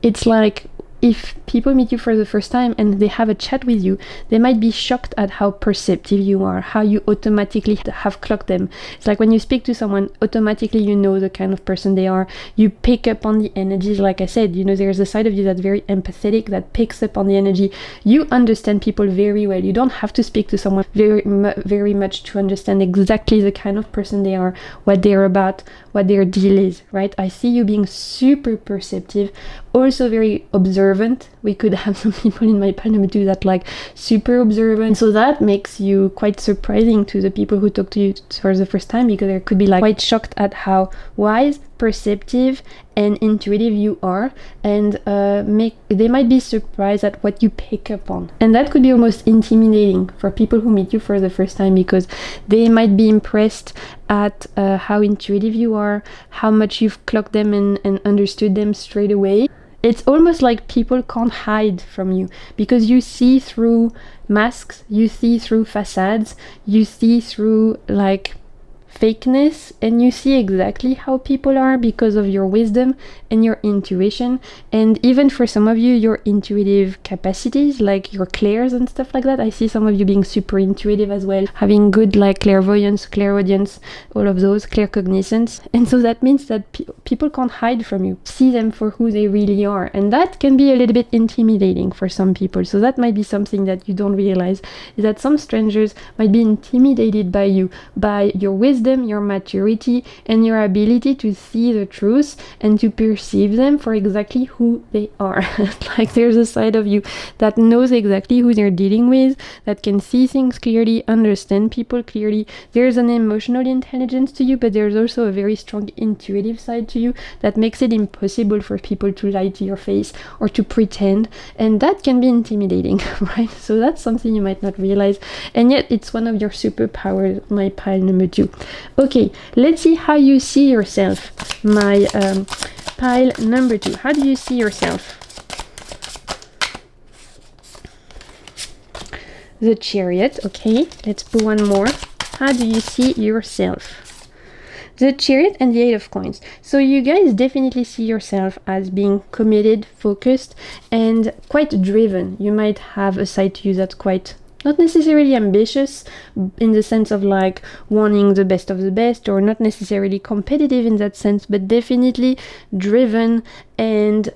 it's like if people meet you for the first time and they have a chat with you, they might be shocked at how perceptive you are, how you automatically have clocked them. It's like when you speak to someone, automatically you know the kind of person they are. You pick up on the energies, like I said, there's a side of you that's very empathetic, that picks up on the energy. You understand people very well. You don't have to speak to someone very much to understand exactly the kind of person they are, what they're about, what their deal is, right? I see you being super perceptive, also very observant. We could have some people in my pile number 2 that like super observant, so that makes you quite surprising to the people who talk to you for the first time, because they could be like quite shocked at how wise, perceptive and intuitive you are, and they might be surprised at what you pick up on. And that could be almost intimidating for people who meet you for the first time, because they might be impressed at how intuitive you are, how much you've clocked them and understood them straight away. It's almost like people can't hide from you, because you see through masks, you see through facades, you see through like fakeness, and you see exactly how people are because of your wisdom and your intuition. And even for some of you, your intuitive capacities, like your clairs and stuff like that. I see some of you being super intuitive as well, having good like clairvoyance, clairaudience, all of those, claircognizance. And so that means that people can't hide from you, see them for who they really are, and that can be a little bit intimidating for some people. So that might be something that you don't realize, is that some strangers might be intimidated by you, by your wisdom, your maturity, and your ability to see the truth and to perceive them for exactly who they are. Like there's a side of you that knows exactly who they're dealing with, that can see things clearly, understand people clearly. There's an emotional intelligence to you, but there's also a very strong intuitive side to you that makes it impossible for people to lie to your face or to pretend, and that can be intimidating, right? So that's something you might not realize, and yet it's one of your superpowers, my pile number 2. Okay, let's see how you see yourself, my pile number 2. How do you see yourself? The Chariot. Okay, let's pull one more. How do you see yourself? The Chariot and the 8 of Coins. So you guys definitely see yourself as being committed, focused, and quite driven. You might have a side to you that's quite not necessarily ambitious in the sense of like wanting the best of the best, or not necessarily competitive in that sense, but definitely driven and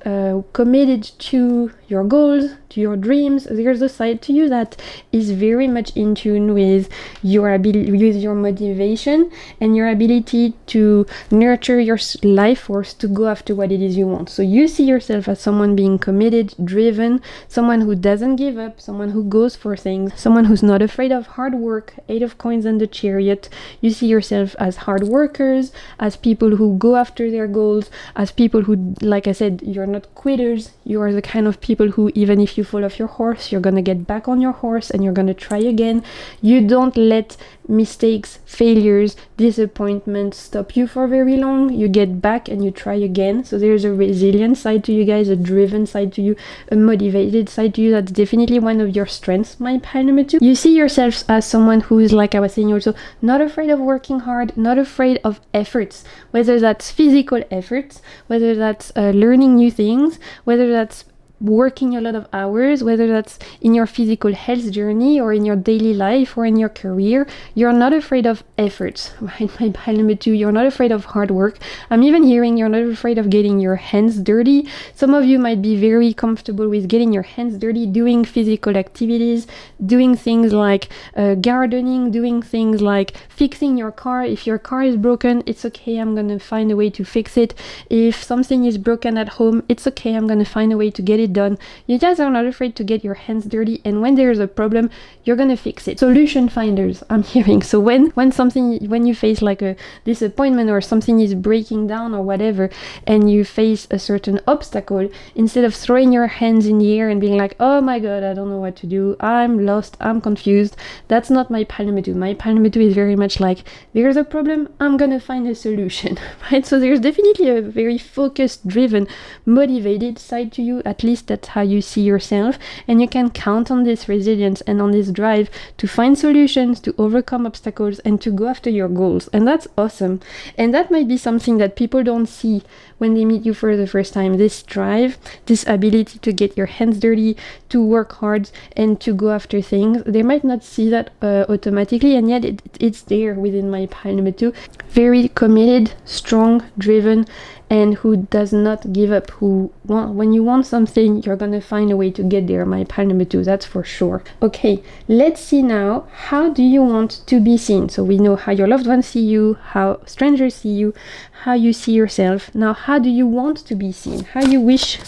committed to your goals, to your dreams. There's a side to you that is very much in tune with your ability, with your motivation and your ability to nurture your life force to go after what it is you want. So you see yourself as someone being committed, driven, someone who doesn't give up, someone who goes for things, someone who's not afraid of hard work. 8 of Coins and the Chariot. You see yourself as hard workers, as people who go after their goals, as people who, like I said, you're not quitters. You are the kind of people who, even if you fall off your horse, you're gonna get back on your horse and you're gonna try again. You don't let mistakes, failures, disappointments stop you for very long. You get back and you try again. So there's a resilient side to you guys, a driven side to you, a motivated side to you. That's definitely one of your strengths, my pile number 2. You see yourself as someone who is, like I was saying, also not afraid of working hard, not afraid of efforts, whether that's physical efforts, whether that's learning new things, whether that's working a lot of hours, whether that's in your physical health journey or in your daily life or in your career, you're not afraid of efforts, right? My pile number 2, you're not afraid of hard work. I'm even hearing you're not afraid of getting your hands dirty. Some of you might be very comfortable with getting your hands dirty, doing physical activities, doing things like gardening, doing things like fixing your car. If your car is broken, it's okay, I'm gonna find a way to fix it. If something is broken at home, it's okay, I'm gonna find a way to get it done. You guys are not afraid to get your hands dirty, and when there's a problem, you're gonna fix it. Solution finders, I'm hearing. So when you face like a disappointment or something is breaking down or whatever, and you face a certain obstacle, instead of throwing your hands in the air and being like, oh my god, I don't know what to do, I'm lost, I'm confused, that's not my pile number 2. My pile number 2 is very much like, there's a problem, I'm gonna find a solution, right? So there's definitely a very focused, driven, motivated side to you. At least that's how you see yourself, and you can count on this resilience and on this drive to find solutions, to overcome obstacles, and to go after your goals. And that's awesome. And that might be something that people don't see when they meet you for the first time. This drive, this ability to get your hands dirty, to work hard, and to go after things. They might not see that automatically, and yet it's there within my pile number 2. Very committed, strong, driven, and who does not give up, when you want something, you're gonna find a way to get there. My pile number 2, that's for sure. Okay, let's see now, how do you want to be seen? So we know how your loved ones see you, how strangers see you, how you see yourself. Now, how do you want to be seen? How you wish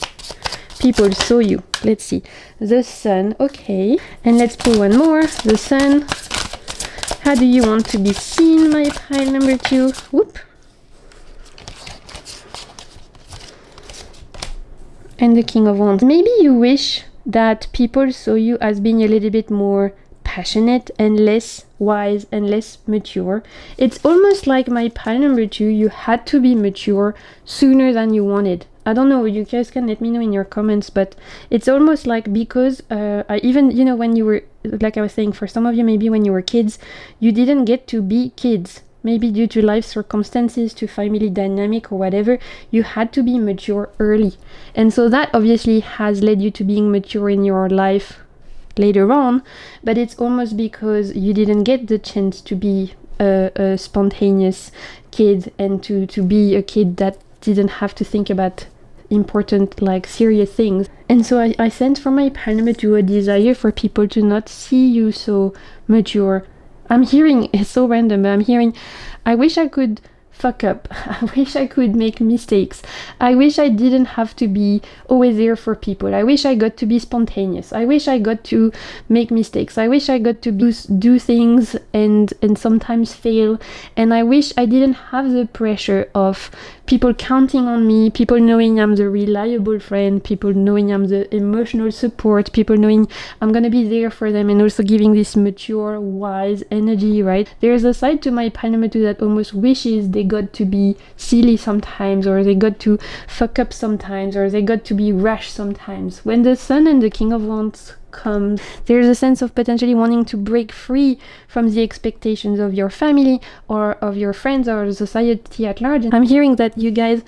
people saw you? Let's see. The sun, okay. And let's pull one more. The sun. How do you want to be seen, my pile number 2? Whoop. And the King of Wands. Maybe you wish that people saw you as being a little bit more passionate and less wise and less mature. It's almost like my pile number 2, you had to be mature sooner than you wanted. I don't know, you guys can let me know in your comments, but it's almost like, because when you were, like I was saying, for some of you, maybe when you were kids, you didn't get to be kids. Maybe due to life circumstances, to family dynamic or whatever, you had to be mature early. And so that obviously has led you to being mature in your life later on, but it's almost because you didn't get the chance to be a spontaneous kid, and to be a kid that didn't have to think about important, like, serious things. And so I sense from my pile number 2 a desire for people to not see you so mature. I'm hearing, it's so random, but I'm hearing, I wish I could fuck up. I wish I could make mistakes. I wish I didn't have to be always there for people. I wish I got to be spontaneous. I wish I got to make mistakes. I wish I got to do things and sometimes fail. And I wish I didn't have the pressure of people counting on me, people knowing I'm the reliable friend, people knowing I'm the emotional support, people knowing I'm gonna be there for them, and also giving this mature, wise energy, right? There's a side to my pile number 2 that almost wishes they got to be silly sometimes, or they got to fuck up sometimes, or they got to be rash sometimes. When the Sun and the King of Wands comes, there's a sense of potentially wanting to break free from the expectations of your family or of your friends or the society at large. I'm hearing that you guys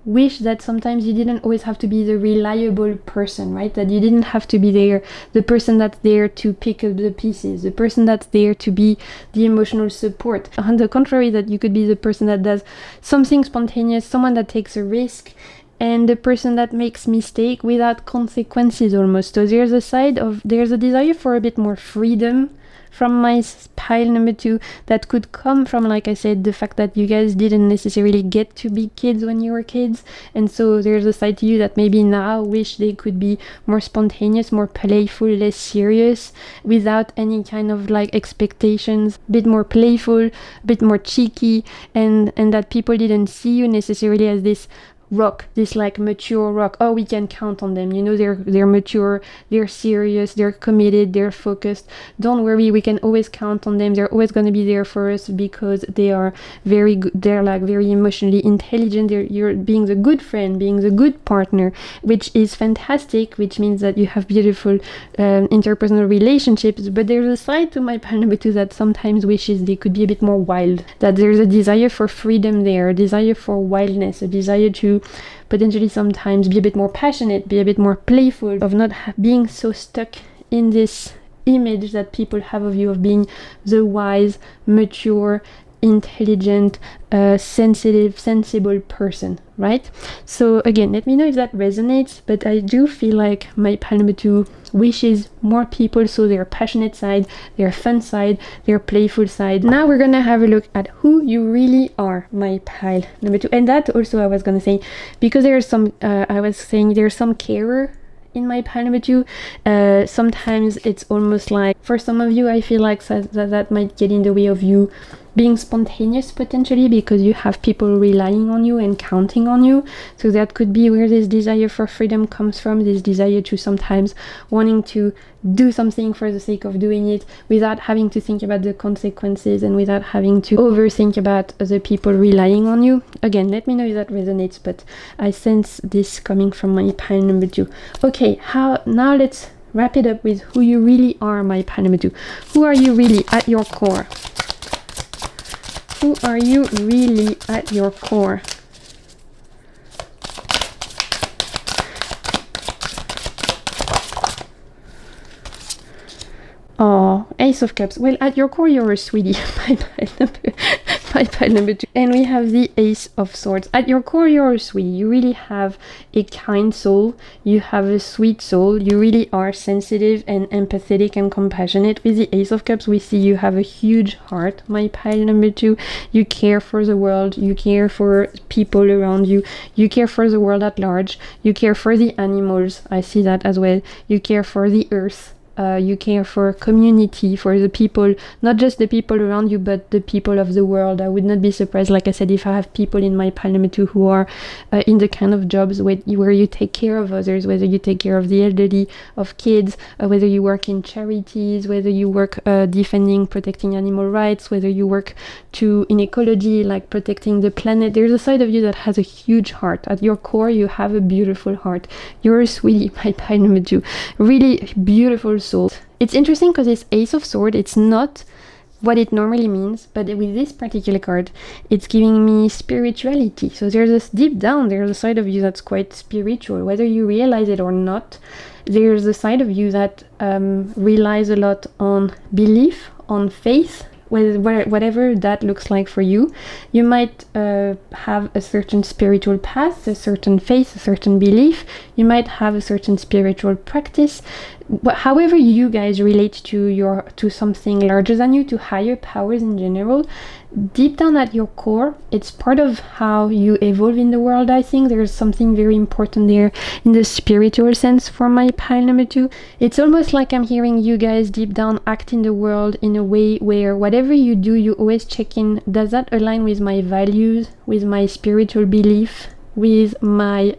wish that sometimes you didn't always have to be the reliable person, right? That you didn't have to be there, the person that's there to pick up the pieces, the person that's there to be the emotional support. On the contrary, that you could be the person that does something spontaneous, someone that takes a risk, and the person that makes mistake without consequences almost. So there's a desire for a bit more freedom from my pile number 2 that could come from, like I said, the fact that you guys didn't necessarily get to be kids when you were kids. And so there's a side to you that maybe now wish they could be more spontaneous, more playful, less serious, without any kind of like expectations, a bit more playful, a bit more cheeky, and that people didn't see you necessarily as this rock, this like mature rock. Oh, we can count on them, they're mature, they're serious, they're committed, they're focused, don't worry, we can always count on them, they're always going to be there for us because they are very good, they're like very emotionally intelligent, you're being the good friend, being the good partner, which is fantastic, which means that you have beautiful interpersonal relationships. But there's a side to my pile number 2 that sometimes wishes they could be a bit more wild, that there's a desire for freedom there, a desire for wildness, a desire to potentially sometimes be a bit more passionate, be a bit more playful, of not being so stuck in this image that people have of you, of being the wise, mature, intelligent, sensitive, sensible person, right? So again, let me know if that resonates, but I do feel like my pile number 2 wishes more people saw their passionate side, their fun side, their playful side. Now we're gonna have a look at who you really are, my pile number 2. And that also I was gonna say, because there's some there's some carer in my pile number 2. Sometimes it's almost like, for some of you, I feel like that might get in the way of you being spontaneous, potentially, because you have people relying on you and counting on you. So that could be where this desire for freedom comes from, this desire to sometimes wanting to do something for the sake of doing it without having to think about the consequences and without having to overthink about other people relying on you. Again, let me know if that resonates, but I sense this coming from my pile number 2. Okay, now let's wrap it up with who you really are, my pile number 2. Who are you really at your core? Who are you really at your core? Oh, Ace of Cups. Well, at your core, you're a sweetie. My pile number 2. And we have the Ace of Swords. At your core, you're a sweetie. You really have a kind soul. You have a sweet soul. You really are sensitive and empathetic and compassionate. With the Ace of Cups, we see you have a huge heart, my pile number 2. You care for the world. You care for people around you. You care for the world at large. You care for the animals. I see that as well. You care for the earth. You care for community, for the people, not just the people around you, but the people of the world. I would not be surprised, like I said, if I have people in my pile number 2 who are in the kind of jobs where you take care of others, whether you take care of the elderly, of kids, whether you work in charities, whether you work defending, protecting animal rights, whether you work in ecology, like protecting the planet. There's a side of you that has a huge heart. At your core, you have a beautiful heart. You're a sweetie, my pile number 2. Really beautiful soul. It's interesting because this Ace of Swords, it's not what it normally means, but with this particular card, it's giving me spirituality. So there's this deep down, there's a side of you that's quite spiritual, whether you realize it or not. There's a side of you that relies a lot on belief, on faith, whatever that looks like for you. You might have a certain spiritual path, a certain faith, a certain belief. You might have a certain spiritual practice. However you guys relate to something larger than you, to higher powers in general, deep down at your core, it's part of how you evolve in the world. I think there's something very important there in the spiritual sense for my pile number 2. It's almost like I'm hearing you guys deep down act in the world in a way where whatever you do, you always check in, does that align with my values, with my spiritual belief, with my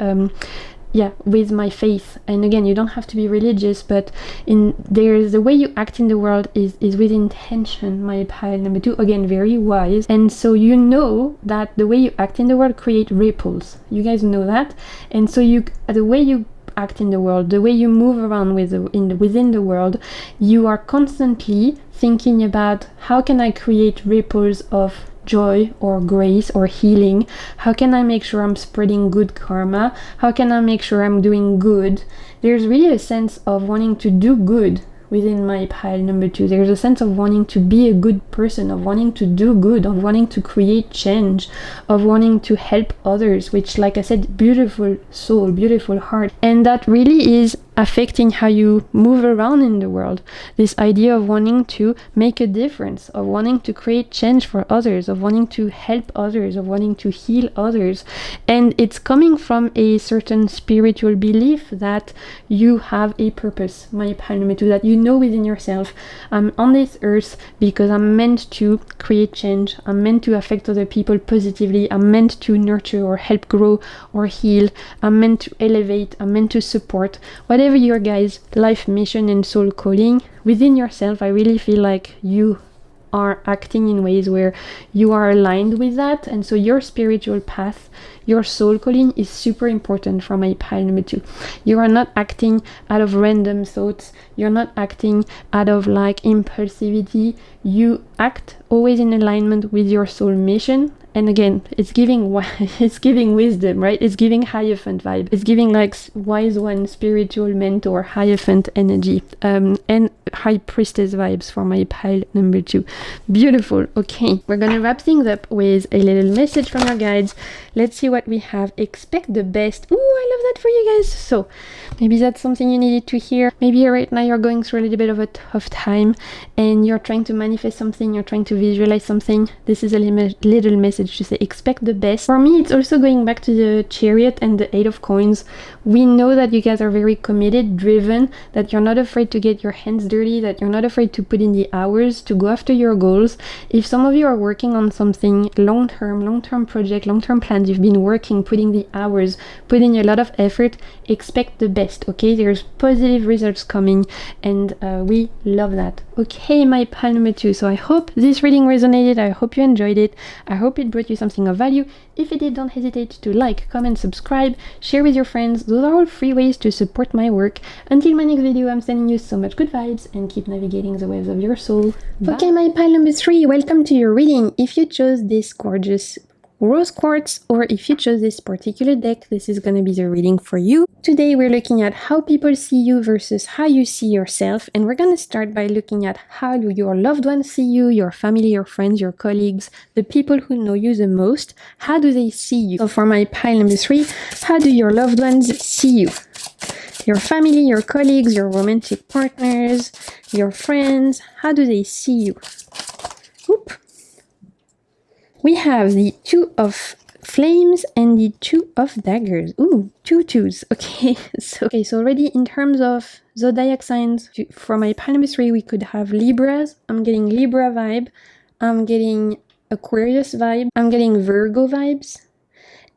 with my faith? And again, you don't have to be religious, but there's the way you act in the world is with intention, my pile number 2. Again, very wise. And so you know that the way you act in the world create ripples. You guys know that. And so the way you act in the world, the way you move around within the world, you are constantly thinking about, how can I create ripples of joy or grace or healing? How can I make sure I'm spreading good karma? How can I make sure I'm doing good? There's really a sense of wanting to do good within my pile number 2. There's a sense of wanting to be a good person, of wanting to do good, of wanting to create change, of wanting to help others, which, like I said, beautiful soul, beautiful heart. And that really is affecting how you move around in the world. This idea of wanting to make a difference, of wanting to create change for others, of wanting to help others, of wanting to heal others. And it's coming from a certain spiritual belief that you have a purpose, my pile number 2, that you know within yourself, I'm on this earth because I'm meant to create change, I'm meant to affect other people positively, I'm meant to nurture or help grow or heal, I'm meant to elevate, I'm meant to support. Whatever your guys' life mission and soul calling, within yourself, I really feel like you are acting in ways where you are aligned with that. And so your spiritual path, your soul calling is super important for my pile number 2. You are not acting out of random thoughts. You're not acting out of like impulsivity. You act always in alignment with your soul mission. And again, it's giving it's giving wisdom, right? It's giving Hierophant vibe. It's giving like wise one, spiritual mentor, Hierophant energy, and High Priestess vibes for my pile number 2. Beautiful. Okay, we're gonna wrap things up with a little message from our guides. Let's see what we have. Expect the best. Ooh, I love that for you guys. So maybe that's something you needed to hear. Maybe right now you're going through a little bit of a tough time and you're trying to manifest something, you're trying to visualize something. This is a little message to say expect the best. For me, it's also going back to the Chariot and the 8 of Coins. We know that you guys are very committed, driven, that you're not afraid to get your hands dirty, that you're not afraid to put in the hours to go after your goals. If some of you are working on something long-term project, long-term plans, you've been working, putting the hours, putting a lot of effort, expect the best, okay? There's positive results coming, and we love that. Okay, my pile number 2. So I hope this reading resonated. I hope you enjoyed it. I hope it brought you something of value. If it did, don't hesitate to like, comment, subscribe, share with your friends. Those are all free ways to support my work. Until my next video, I'm sending you so much good vibes and keep navigating the waves of your soul. Bye. Okay, my pile number 3, welcome to your reading. If you chose this gorgeous rose quartz, or if you chose this particular deck, this is going to be the reading for you. Today we're looking at how people see you versus how you see yourself, and we're going to start by looking at how your loved ones see you, your family, your friends, your colleagues, the people who know you the most. How do they see you? So for my pile number 3, how do your loved ones see you? Your family, your colleagues, your romantic partners, your friends, how do they see you? Oop. We have the 2 of Flames and the 2 of Daggers. Ooh, 2 twos. Okay, so already in terms of zodiac signs, for my pile number 3, we could have Libras. I'm getting Libra vibe. I'm getting Aquarius vibe. I'm getting Virgo vibes.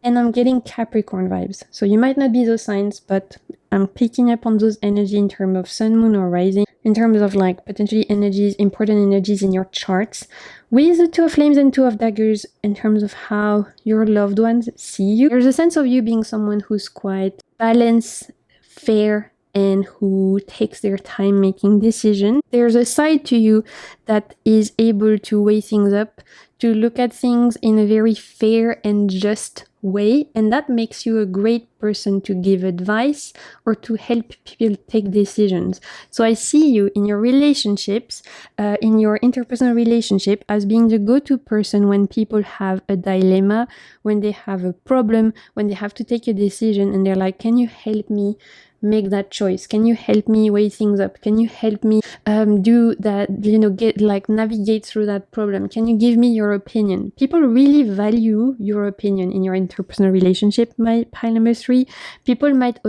And I'm getting Capricorn vibes. So you might not be those signs, but I'm picking up on those energy in terms of sun, moon, or rising, in terms of like potentially energies, important energies in your charts. With the 2 of Flames and 2 of Daggers, in terms of how your loved ones see you, there's a sense of you being someone who's quite balanced, fair, and who takes their time making decisions. There's a side to you that is able to weigh things up, to look at things in a very fair and just way, and that makes you a great person to give advice or to help people take decisions. So I see you in your relationships, in your interpersonal relationship, as being the go-to person when people have a dilemma, when they have a problem, when they have to take a decision and they're like, can you help me make that choice? Can you help me weigh things up? Can you help me do that, get like navigate through that problem? Can you give me your opinion? People really value your opinion in your interpersonal relationship, my pile number 3. People might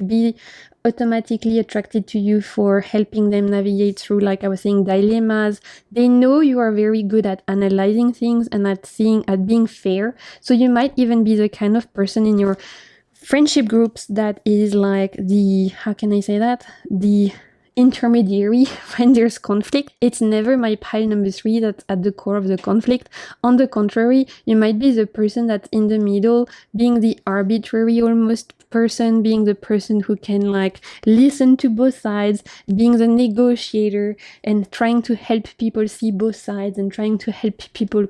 be automatically attracted to you for helping them navigate through, like I was saying, dilemmas. They know you are very good at analyzing things and at being fair. So you might even be the kind of person in your friendship groups that is like the intermediary when there's conflict. It's never my pile number 3 that's at the core of the conflict. On the contrary, you might be the person that's in the middle, being the arbitrary almost person, being the person who can like listen to both sides, being the negotiator and trying to help people see both sides and trying to help people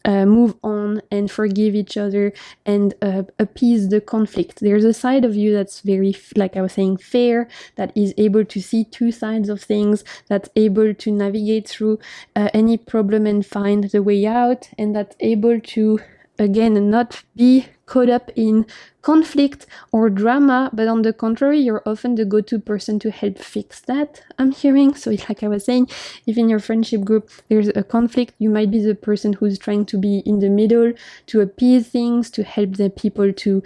move on and forgive each other and appease the conflict. There's a side of you that's very, like I was saying, fair, that is able to see 2 sides of things, that's able to navigate through any problem and find the way out, and that's able to, again, not be caught up in conflict or drama, but on the contrary, you're often the go-to person to help fix that, I'm hearing. So like I was saying, if in your friendship group there's a conflict, you might be the person who's trying to be in the middle, to appease things, to help the people to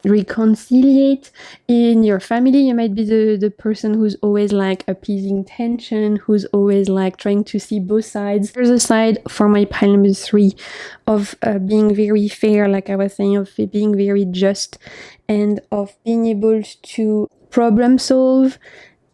reconciliate. In your family, you might be the person who's always like appeasing tension, who's always like trying to see both sides. There's a side for my pile number 3 of being very fair, like I was saying, of being very just and of being able to problem solve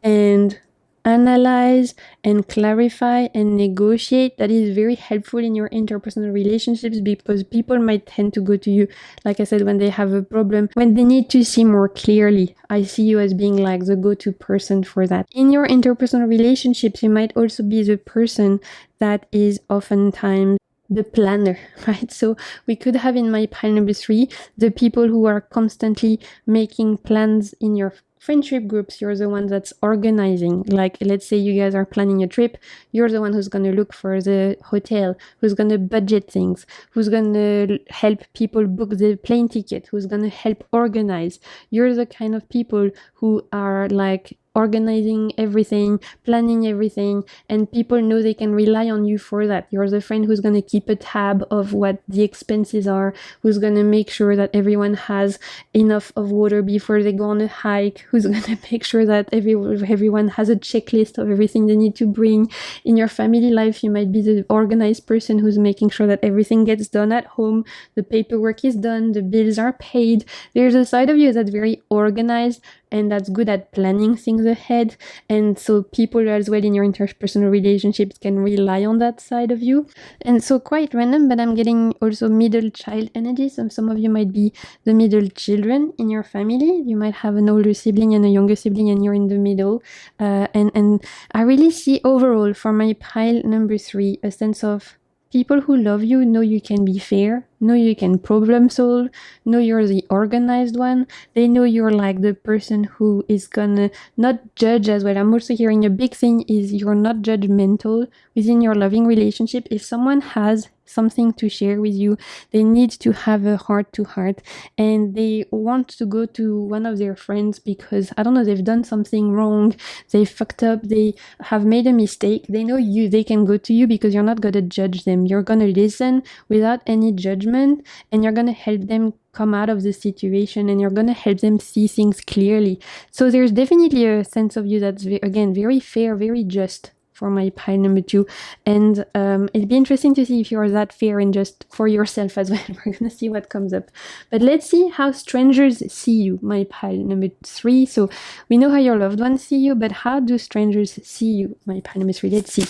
and analyze and clarify and negotiate. That is very helpful in your interpersonal relationships, because people might tend to go to you, like I said, when they have a problem, when they need to see more clearly. I see you as being like the go-to person for that. In your interpersonal relationships, you might also be the person that is oftentimes the planner, right? So we could have in my pile number 3 the people who are constantly making plans in your friendship groups. You're the one that's organizing. Like, let's say you guys are planning a trip, you're the one who's going to look for the hotel, who's going to budget things, who's going to help people book the plane ticket, who's going to help organize. You're the kind of people who are like organizing everything, planning everything, and people know they can rely on you for that. You're the friend who's going to keep a tab of what the expenses are, who's going to make sure that everyone has enough of water before they go on a hike, who's going to make sure that everyone has a checklist of everything they need to bring. In your family life, you might be the organized person who's making sure that everything gets done at home, the paperwork is done, the bills are paid. There's a side of you that's very organized and that's good at planning things ahead. And so people as well in your interpersonal relationships can rely on that side of you. And so quite random, but I'm getting also middle child energy. So some of you might be the middle children in your family. You might have an older sibling and a younger sibling and you're in the middle. And I really see overall for my pile number 3, a sense of people who love you, know you can be fair, know you can problem solve, know you're the organized one. They know you're like the person who is gonna not judge as well. I'm also hearing a big thing is you're not judgmental within your loving relationship. If someone has something to share with you, they need to have a heart to heart and they want to go to one of their friends because, I don't know, they've done something wrong, they fucked up, they have made a mistake. They know you, they can go to you because you're not gonna judge them. You're gonna listen without any judgment and you're gonna help them come out of the situation and you're gonna help them see things clearly. So there's definitely a sense of you that's, again, very fair, very just for my pile number 2. And it'd be interesting to see if you're that fair and just for yourself as well. We're gonna see what comes up. But let's see how strangers see you, my pile number 3. So we know how your loved ones see you, but how do strangers see you, my pile number 3? Let's see.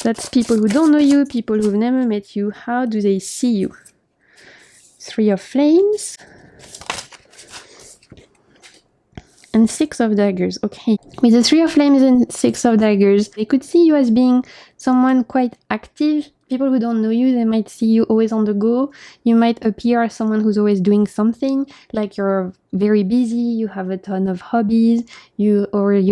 That's people who don't know you, people who've never met you. How do they see you? 3 of Flames. And 6 of Daggers. Okay. With the 3 of Flames and 6 of Daggers, they could see you as being someone quite active. People who don't know you, they might see you always on the go. You might appear as someone who's always doing something, like you're very busy, you have a ton of hobbies, you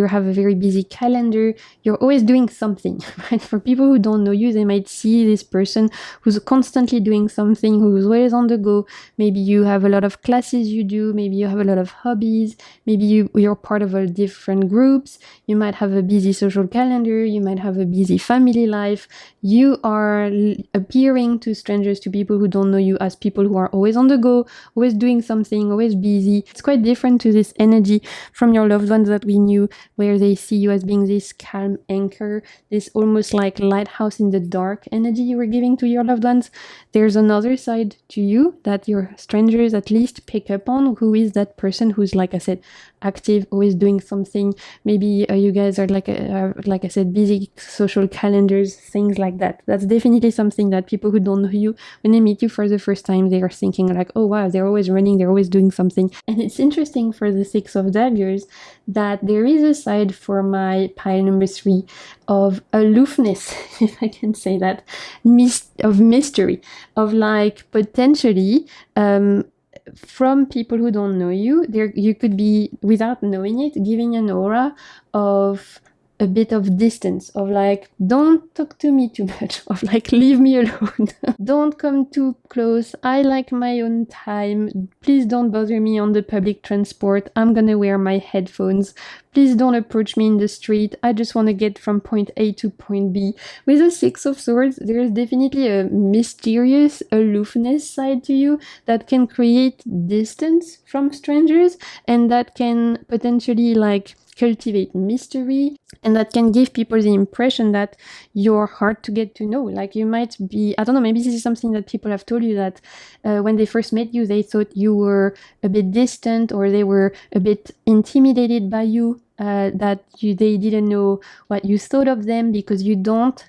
have a very busy calendar, you're always doing something, right? For people who don't know you, they might see this person who's constantly doing something, who's always on the go. Maybe you have a lot of classes you do, maybe you have a lot of hobbies, maybe you're part of a different groups, you might have a busy social calendar, you might have a busy family life. You are appearing to strangers, to people who don't know you, as people who are always on the go, always doing something, always busy. It's quite different to this energy from your loved ones that we knew, where they see you as being this calm anchor, this almost like lighthouse in the dark energy you were giving to your loved ones. There's another side to you that your strangers at least pick up on, who is that person who's, like I said, active, always doing something. Maybe you guys are like I said, busy social calendars, things like that. That's definitely something that people who don't know you, when they meet you for the first time, they are thinking like, oh wow, they're always running, they're always doing something. And it's interesting for the 6 of Daggers that there is a side for my pile number 3 of aloofness, if I can say that, of mystery, of like potentially from people who don't know you, you could be, without knowing it, giving an aura of a bit of distance, of like, don't talk to me too much, of like, leave me alone. Don't come too close. I like my own time. Please don't bother me on the public transport. I'm gonna wear my headphones. Please don't approach me in the street. I just want to get from point A to point B. With the 6 of Swords, there is definitely a mysterious aloofness side to you that can create distance from strangers, and that can potentially like cultivate mystery, and that can give people the impression that you're hard to get to know. Like you might be, I don't know, maybe this is something that people have told you, that when they first met you, they thought you were a bit distant, or they were a bit intimidated by you, they didn't know what you thought of them because you don't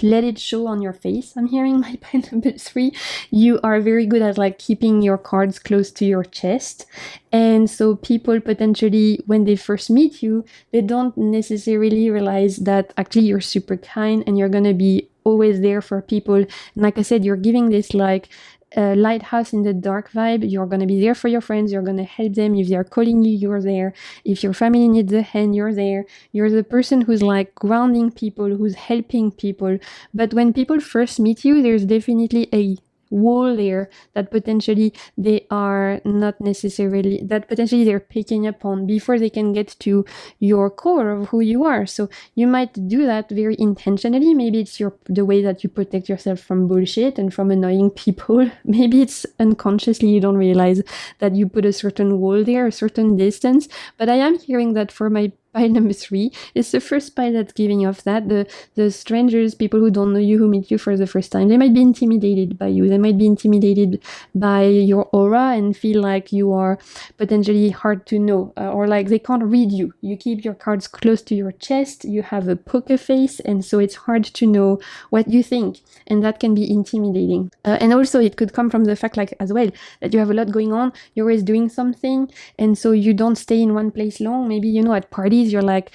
let it show on your face. I'm hearing my pile number 3. You are very good at like keeping your cards close to your chest. And so people potentially, when they first meet you, they don't necessarily realize that actually you're super kind and you're gonna be always there for people. And like I said, you're giving this like lighthouse in the dark vibe. You're going to be there for your friends. You're going to help them. If they're calling you, you're there. If your family needs a hand, you're there. You're the person who's like grounding people, who's helping people. But when people first meet you, there's definitely a wall there that potentially they are not necessarily, that potentially they're picking up on before they can get to your core of who you are. So you might do that very intentionally. Maybe it's the way that you protect yourself from bullshit and from annoying people. Maybe it's unconsciously, you don't realize that you put a certain wall there, a certain distance. But I am hearing that for my pile number 3. It's the first pile that's giving off that. The strangers, people who don't know you, who meet you for the first time, they might be intimidated by you. They might be intimidated by your aura and feel like you are potentially hard to know, or like they can't read you. You keep your cards close to your chest, you have a poker face, and so it's hard to know what you think, and that can be intimidating. And also it could come from the fact, like, as well, that you have a lot going on, you're always doing something, and so you don't stay in one place long. Maybe, you know, at parties, you're like,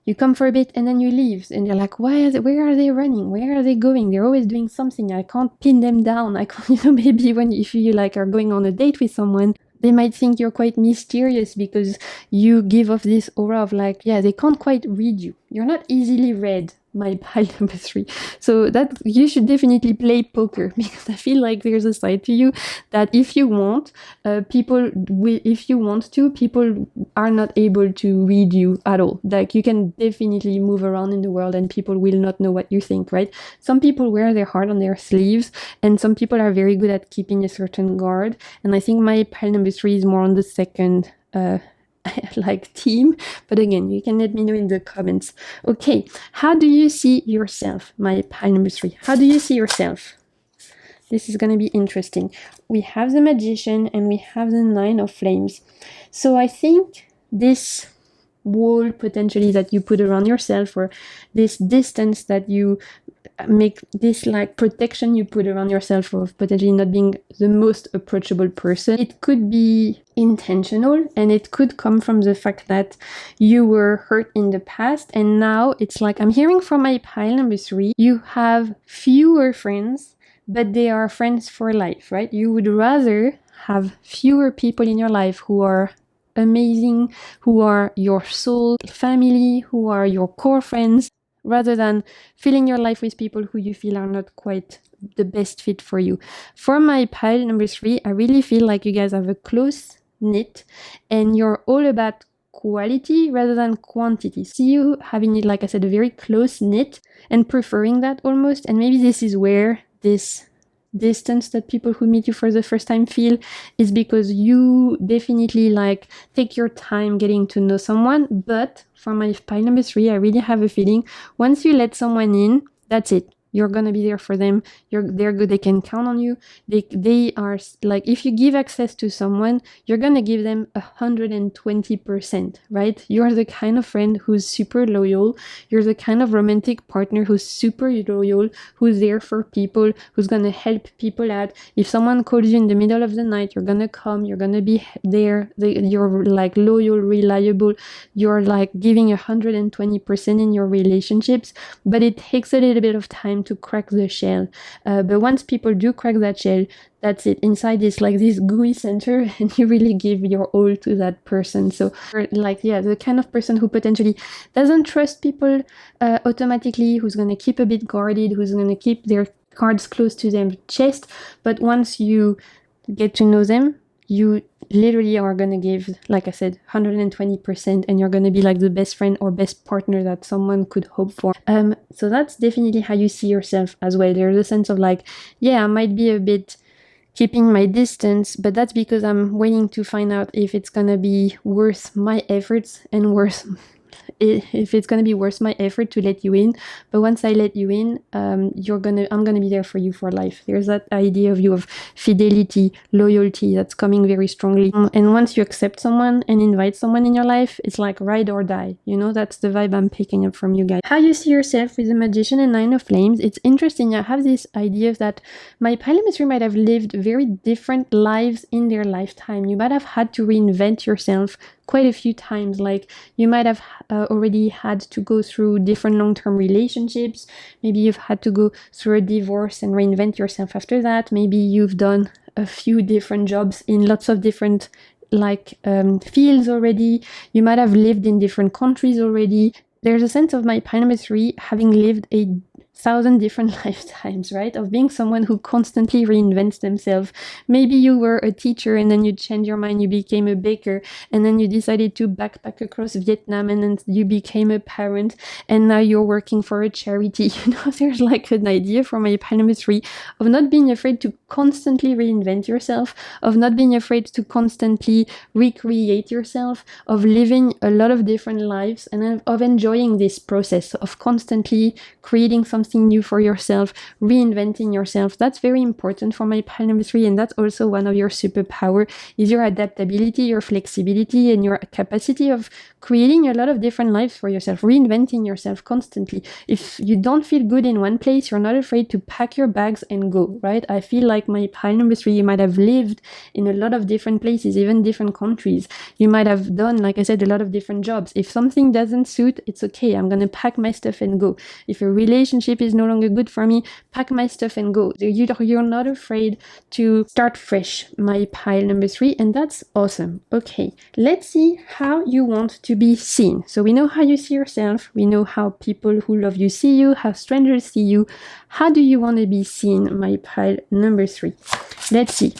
you come for a bit and then you leave, and you're like, where are they running? Where are they going? They're always doing something. I can't pin them down. I can't, you know, maybe if you like are going on a date with someone, they might think you're quite mysterious because you give off this aura of like, yeah, they can't quite read you. You're not easily read, my pile number 3. So that you should definitely play poker, because I feel like there's a side to you that if you want, people are not able to read you at all. Like, you can definitely move around in the world and people will not know what you think, right? Some people wear their heart on their sleeves, and some people are very good at keeping a certain guard. And I think my pile number 3 is more on the second like team, but again, you can let me know in the comments. Okay, how do you see yourself, my pile number 3? How do you see yourself? This is going to be interesting. We have the Magician and we have the 9 of Flames. So I think this wall potentially that you put around yourself, or this distance that you make, this like protection you put around yourself of potentially not being the most approachable person, it could be intentional, and it could come from the fact that you were hurt in the past, and now it's like, I'm hearing from my pile number 3, you have fewer friends, but they are friends for life, right? You would rather have fewer people in your life who are amazing, who are your soul family, who are your core friends, rather than filling your life with people who you feel are not quite the best fit for you. For my pile number 3, I really feel like you guys have a close knit and you're all about quality rather than quantity. See you having it, like I said, a very close knit and preferring that almost. And maybe this is where this distance that people who meet you for the first time feel, is because you definitely like take your time getting to know someone. But for my pile number 3, I really have a feeling once you let someone in, that's it. You're gonna be there for them. They're good. They can count on you. They are like, if you give access to someone, you're gonna give them 120%, right? You're the kind of friend who's super loyal. You're the kind of romantic partner who's super loyal, who's there for people, who's gonna help people out. If someone calls you in the middle of the night, you're gonna come. You're gonna be there. You're like loyal, reliable. You're like giving 120% in your relationships, but it takes a little bit of time to crack the shell. But once people do crack that shell, that's it. Inside is like this gooey center, and you really give your all to that person. So like, yeah, the kind of person who potentially doesn't trust people automatically, who's going to keep a bit guarded, who's going to keep their cards close to their chest. But once you get to know them, you literally are going to give, like I said, 120%, and you're going to be like the best friend or best partner that someone could hope for. So that's definitely how you see yourself as well. There's a sense of like, yeah, I might be a bit keeping my distance, but that's because I'm waiting to find out if it's going to be worth my efforts and if it's going to be worth my effort to let you in. But once I let you in, I'm going to be there for you for life. There's that idea of you of fidelity, loyalty that's coming very strongly. And once you accept someone and invite someone in your life, it's like ride or die. You know, that's the vibe I'm picking up from you guys. How you see yourself with the Magician and 9 of Flames, it's interesting. I have this idea that my Pile might have lived very different lives in their lifetime. You might have had to reinvent yourself quite a few times. Like you might have already had to go through different long-term relationships. Maybe you've had to go through a divorce and reinvent yourself after that. Maybe you've done a few different jobs in lots of different fields already. You might have lived in different countries already. There's a sense of my pile number 3 having lived 1,000 different lifetimes, right? Of being someone who constantly reinvents themselves. Maybe you were a teacher and then you changed your mind, you became a baker, and then you decided to backpack across Vietnam, and then you became a parent, and now you're working for a charity. There's like an idea for my pile number 3 of not being afraid to constantly reinvent yourself, of not being afraid to constantly recreate yourself, of living a lot of different lives, and of enjoying this process of constantly creating something new for yourself, reinventing yourself. That's very important for my pile number 3, and that's also one of your superpower, is your adaptability, your flexibility, and your capacity of creating a lot of different lives for yourself, reinventing yourself constantly. If you don't feel good in one place, you're not afraid to pack your bags and go, right? I feel like my pile number 3, you might have lived in a lot of different places, even different countries. You might have done, like I said, a lot of different jobs. If something doesn't suit, it's okay. I'm going to pack my stuff and go. If a relationship is no longer good for me, pack my stuff and go. You're not afraid to start fresh, my pile number 3, and that's awesome. Okay, let's see how you want to be seen. So we know how you see yourself, we know how people who love you see you, how strangers see you. How do you want to be seen, my pile number 3? Let's see.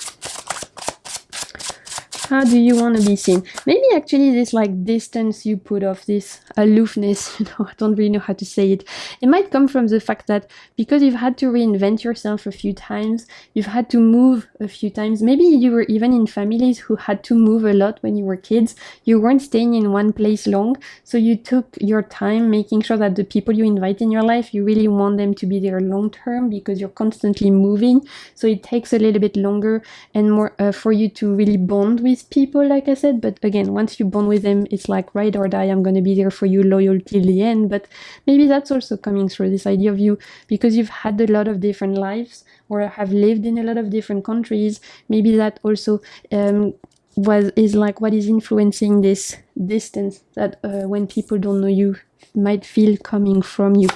How do you want to be seen? Maybe actually this like distance you put off, this aloofness, I don't really know how to say it. It might come from the fact that because you've had to reinvent yourself a few times, you've had to move a few times. Maybe you were even in families who had to move a lot when you were kids. You weren't staying in one place long, so you took your time making sure that the people you invite in your life, you really want them to be there long term because you're constantly moving. So it takes a little bit longer and more for you to really bond with people, like I said. But again, once you bond with them, it's like ride or die. I'm going to be there for you, loyal till the end. But maybe that's also coming through this idea of you, because you've had a lot of different lives or have lived in a lot of different countries. Maybe that also is like what is influencing this distance that when people don't know you might feel coming from you.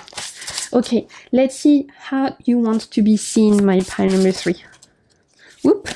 Okay, let's see how you want to be seen, my pile number 3. Whoop.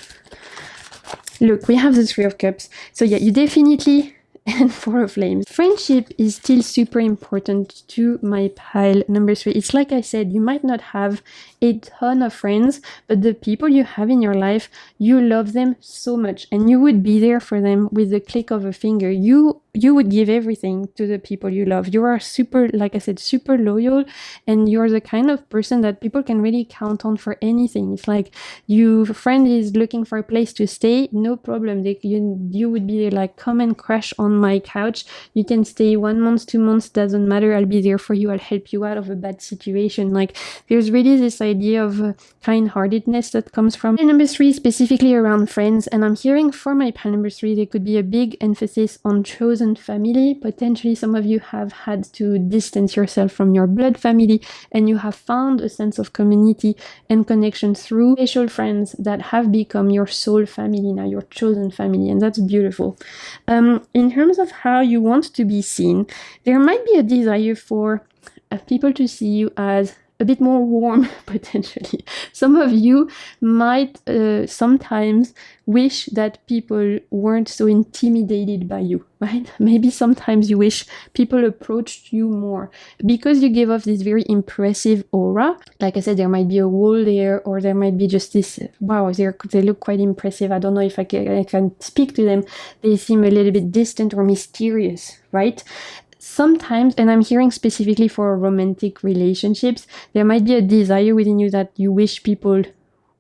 Look, we have the 3 of Cups. So yeah, you definitely, and 4 of Flames. Friendship is still super important to my pile number 3. It's like I said, you might not have a ton of friends, but the people you have in your life, you love them so much, and you would be there for them with the click of a finger. You would give everything to the people you love. You are super, like I said, super loyal, and you're the kind of person that people can really count on for anything. It's like your friend is looking for a place to stay, no problem. You would be there, like, come and crash on my couch. You can stay 1 month, 2 months, doesn't matter. I'll be there for you. I'll help you out of a bad situation. Like, there's really this idea of kind-heartedness that comes from number 3, specifically around friends. And I'm hearing for my pile number 3, there could be a big emphasis on chosen family. Potentially some of you have had to distance yourself from your blood family, and you have found a sense of community and connection through special friends that have become your soul family now, your chosen family, and that's beautiful. In terms of how you want to be seen, there might be a desire for people to see you as a bit more warm, potentially. Some of you might sometimes wish that people weren't so intimidated by you, right? Maybe sometimes you wish people approached you more because you give off this very impressive aura. Like I said, there might be a wall there, or there might be just this, wow, they look quite impressive. I don't know if I can speak to them. They seem a little bit distant or mysterious, right? Sometimes, and I'm hearing specifically for romantic relationships, there might be a desire within you that you wish people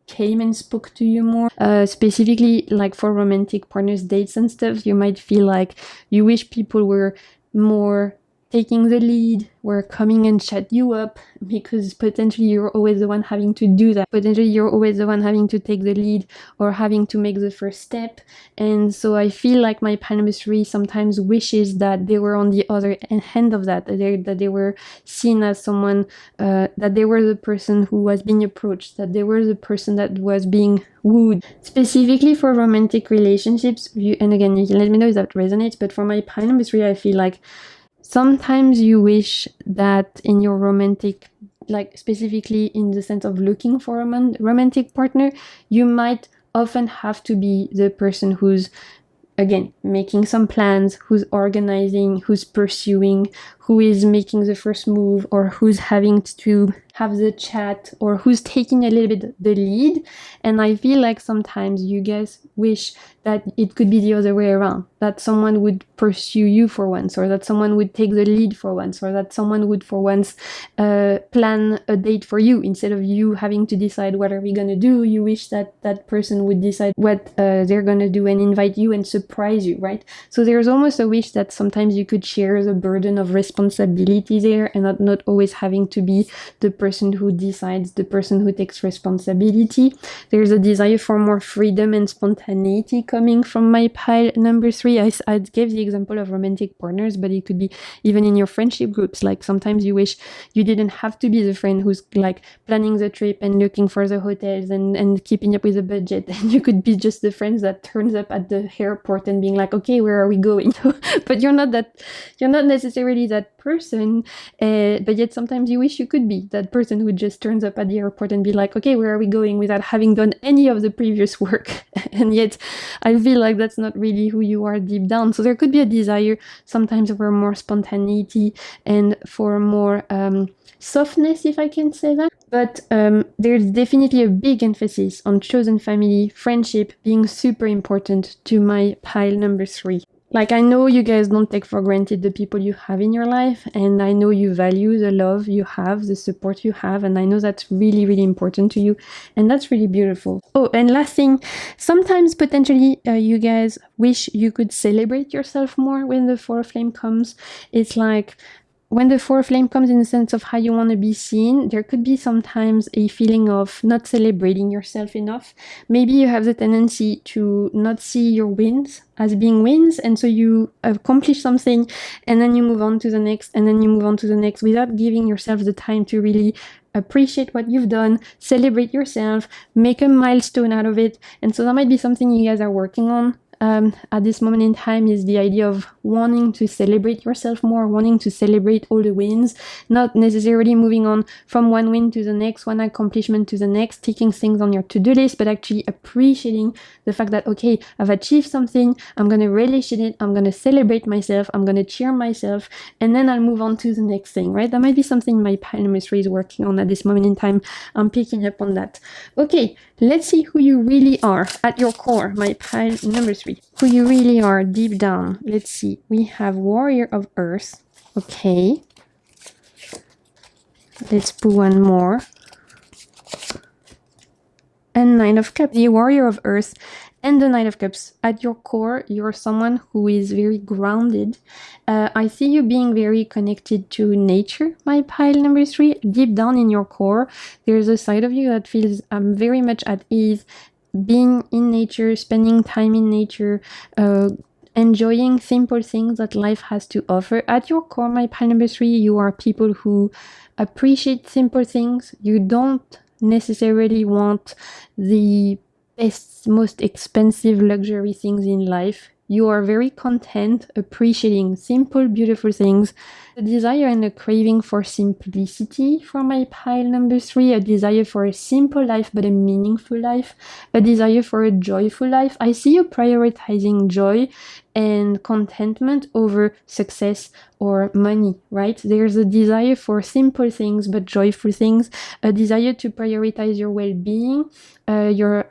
came and spoke to you more. Specifically, like for romantic partners, dates and stuff, you might feel like you wish people were more taking the lead, were coming and shut you up, because potentially you're always the one having to do that. Potentially you're always the one having to take the lead or having to make the first step. And so I feel like my pile number 3 sometimes wishes that they were on the other hand of that they were seen as someone, that they were the person who was being approached, that they were the person that was being wooed. Specifically for romantic relationships, and again, you can let me know if that resonates, but for my pile number 3, I feel like sometimes you wish that in your romantic, like specifically in the sense of looking for a romantic partner, you might often have to be the person who's, again, making some plans, who's organizing, who's pursuing, who is making the first move, or who's having to have the chat, or who's taking a little bit the lead. And I feel like sometimes you guys wish that it could be the other way around, that someone would pursue you for once, or that someone would take the lead for once, or that someone would for once plan a date for you instead of you having to decide what are we gonna do. You wish that that person would decide what they're gonna do and invite you and surprise you, right? So there's almost a wish that sometimes you could share the burden of responsibility there, and not always having to be the person who decides, the person who takes responsibility. There's a desire for more freedom and spontaneity coming from my pile number 3. I gave the example of romantic partners, but it could be even in your friendship groups. Like sometimes you wish you didn't have to be the friend who's like planning the trip and looking for the hotels and keeping up with the budget, and you could be just the friends that turns up at the airport and being like, okay, where are we going? But you're not necessarily that person, but yet sometimes you wish you could be that person who just turns up at the airport and be like, okay, where are we going, without having done any of the previous work. And yet I feel like that's not really who you are deep down. So there could be a desire sometimes for more spontaneity and for more softness, if I can say that. But there's definitely a big emphasis on chosen family, friendship being super important to my pile number 3. Like, I know you guys don't take for granted the people you have in your life, and I know you value the love you have, the support you have, and I know that's really, really important to you, and that's really beautiful. Oh, and last thing, sometimes potentially you guys wish you could celebrate yourself more when the 4 of flame comes. It's like, when the 4 of flame comes in the sense of how you want to be seen, there could be sometimes a feeling of not celebrating yourself enough. Maybe you have the tendency to not see your wins as being wins, and so you accomplish something and then you move on to the next, and then you move on to the next, without giving yourself the time to really appreciate what you've done, celebrate yourself, make a milestone out of it. And so that might be something you guys are working on at this moment in time, is the idea of wanting to celebrate yourself more, wanting to celebrate all the wins, not necessarily moving on from one win to the next, one accomplishment to the next, taking things on your to-do list, but actually appreciating the fact that, okay, I've achieved something, I'm going to relish in it, I'm going to celebrate myself, I'm going to cheer myself, and then I'll move on to the next thing, right? That might be something my pile number 3 is working on at this moment in time. I'm picking up on that. Okay, let's see who you really are at your core, my pile number 3. Who you really are deep down. Let's see. We have Warrior of Earth. Okay. Let's pull one more. And Nine of Cups. The Warrior of Earth and the Knight of Cups. At your core, you're someone who is very grounded. I see you being very connected to nature, my pile number 3. Deep down in your core, there's a side of you that feels very much at ease, being in nature, spending time in nature, enjoying simple things that life has to offer. At your core, my pile number 3, you are people who appreciate simple things. You don't necessarily want the best, most expensive luxury things in life. You are very content, appreciating simple, beautiful things. A desire and a craving for simplicity for my pile number 3. A desire for a simple life but a meaningful life. A desire for a joyful life. I see you prioritizing joy and contentment over success or money, right? There's a desire for simple things but joyful things. A desire to prioritize your well-being, your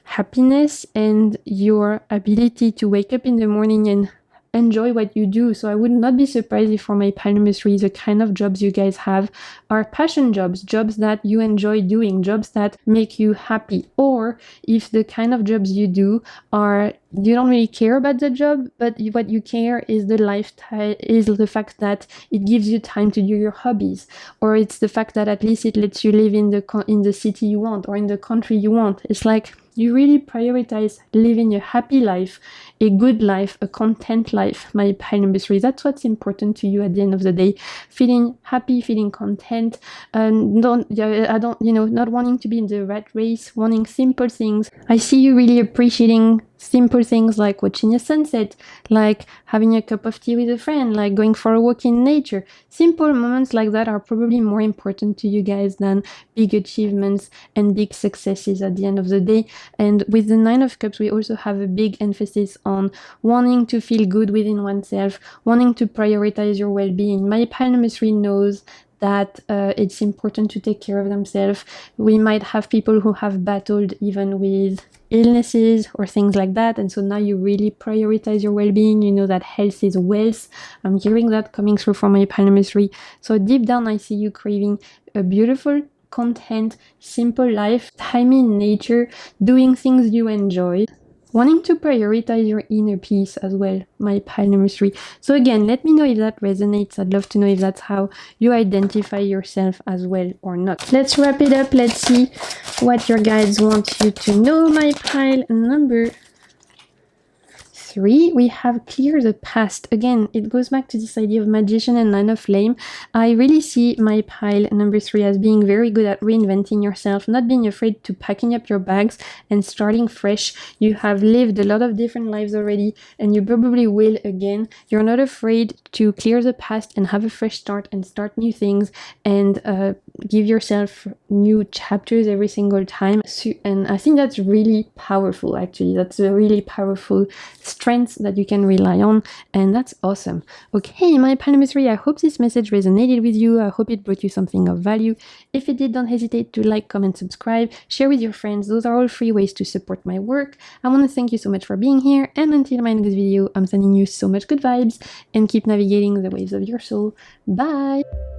happiness, and your ability to wake up in the morning and enjoy what you do. So I would not be surprised if for my pile number 3, the kind of jobs you guys have are passion jobs, jobs that you enjoy doing, jobs that make you happy. Or if the kind of jobs you do are, you don't really care about the job, but what you care is the lifestyle, is the fact that it gives you time to do your hobbies, or it's the fact that at least it lets you live in the city you want or in the country you want. It's like you really prioritize living a happy life, a good life, a content life, my pile number 3. That's what's important to you at the end of the day. Feeling happy, feeling content, and not wanting to be in the rat race, wanting simple things. I see you really appreciating simple things like watching a sunset, like having a cup of tea with a friend, like going for a walk in nature. Simple moments like that are probably more important to you guys than big achievements and big successes at the end of the day. And with the 9 of Cups, we also have a big emphasis on wanting to feel good within oneself, wanting to prioritize your well-being. My pile number 3 knows that it's important to take care of themselves. We might have people who have battled even with illnesses or things like that, and so now you really prioritize your well-being. You know that health is wealth. I'm hearing that coming through from my pile number 3. So deep down, I see you craving a beautiful, content, simple life, time in nature, doing things you enjoy, wanting to prioritize your inner peace as well, my pile number 3. So again, let me know if that resonates. I'd love to know if that's how you identify yourself as well or not. Let's wrap it up. Let's see what your guides want you to know, my pile number 3. We have clear the past. Again, it goes back to this idea of magician and 9 of flame. I really see my pile number 3 as being very good at reinventing yourself, not being afraid to packing up your bags and starting fresh. You have lived a lot of different lives already, and you probably will again. You're not afraid to clear the past and have a fresh start and start new things and give yourself new chapters every single time. And I think that's really powerful, actually. That's a really powerful strength that you can rely on, and that's awesome. Okay, my pile number 3, I hope this message resonated with you. I hope it brought you something of value. If it did, don't hesitate to like, comment, subscribe, share with your friends. Those are all free ways to support my work. I want to thank you so much for being here, and until my next video, I'm sending you so much good vibes, and keep navigating the waves of your soul. Bye!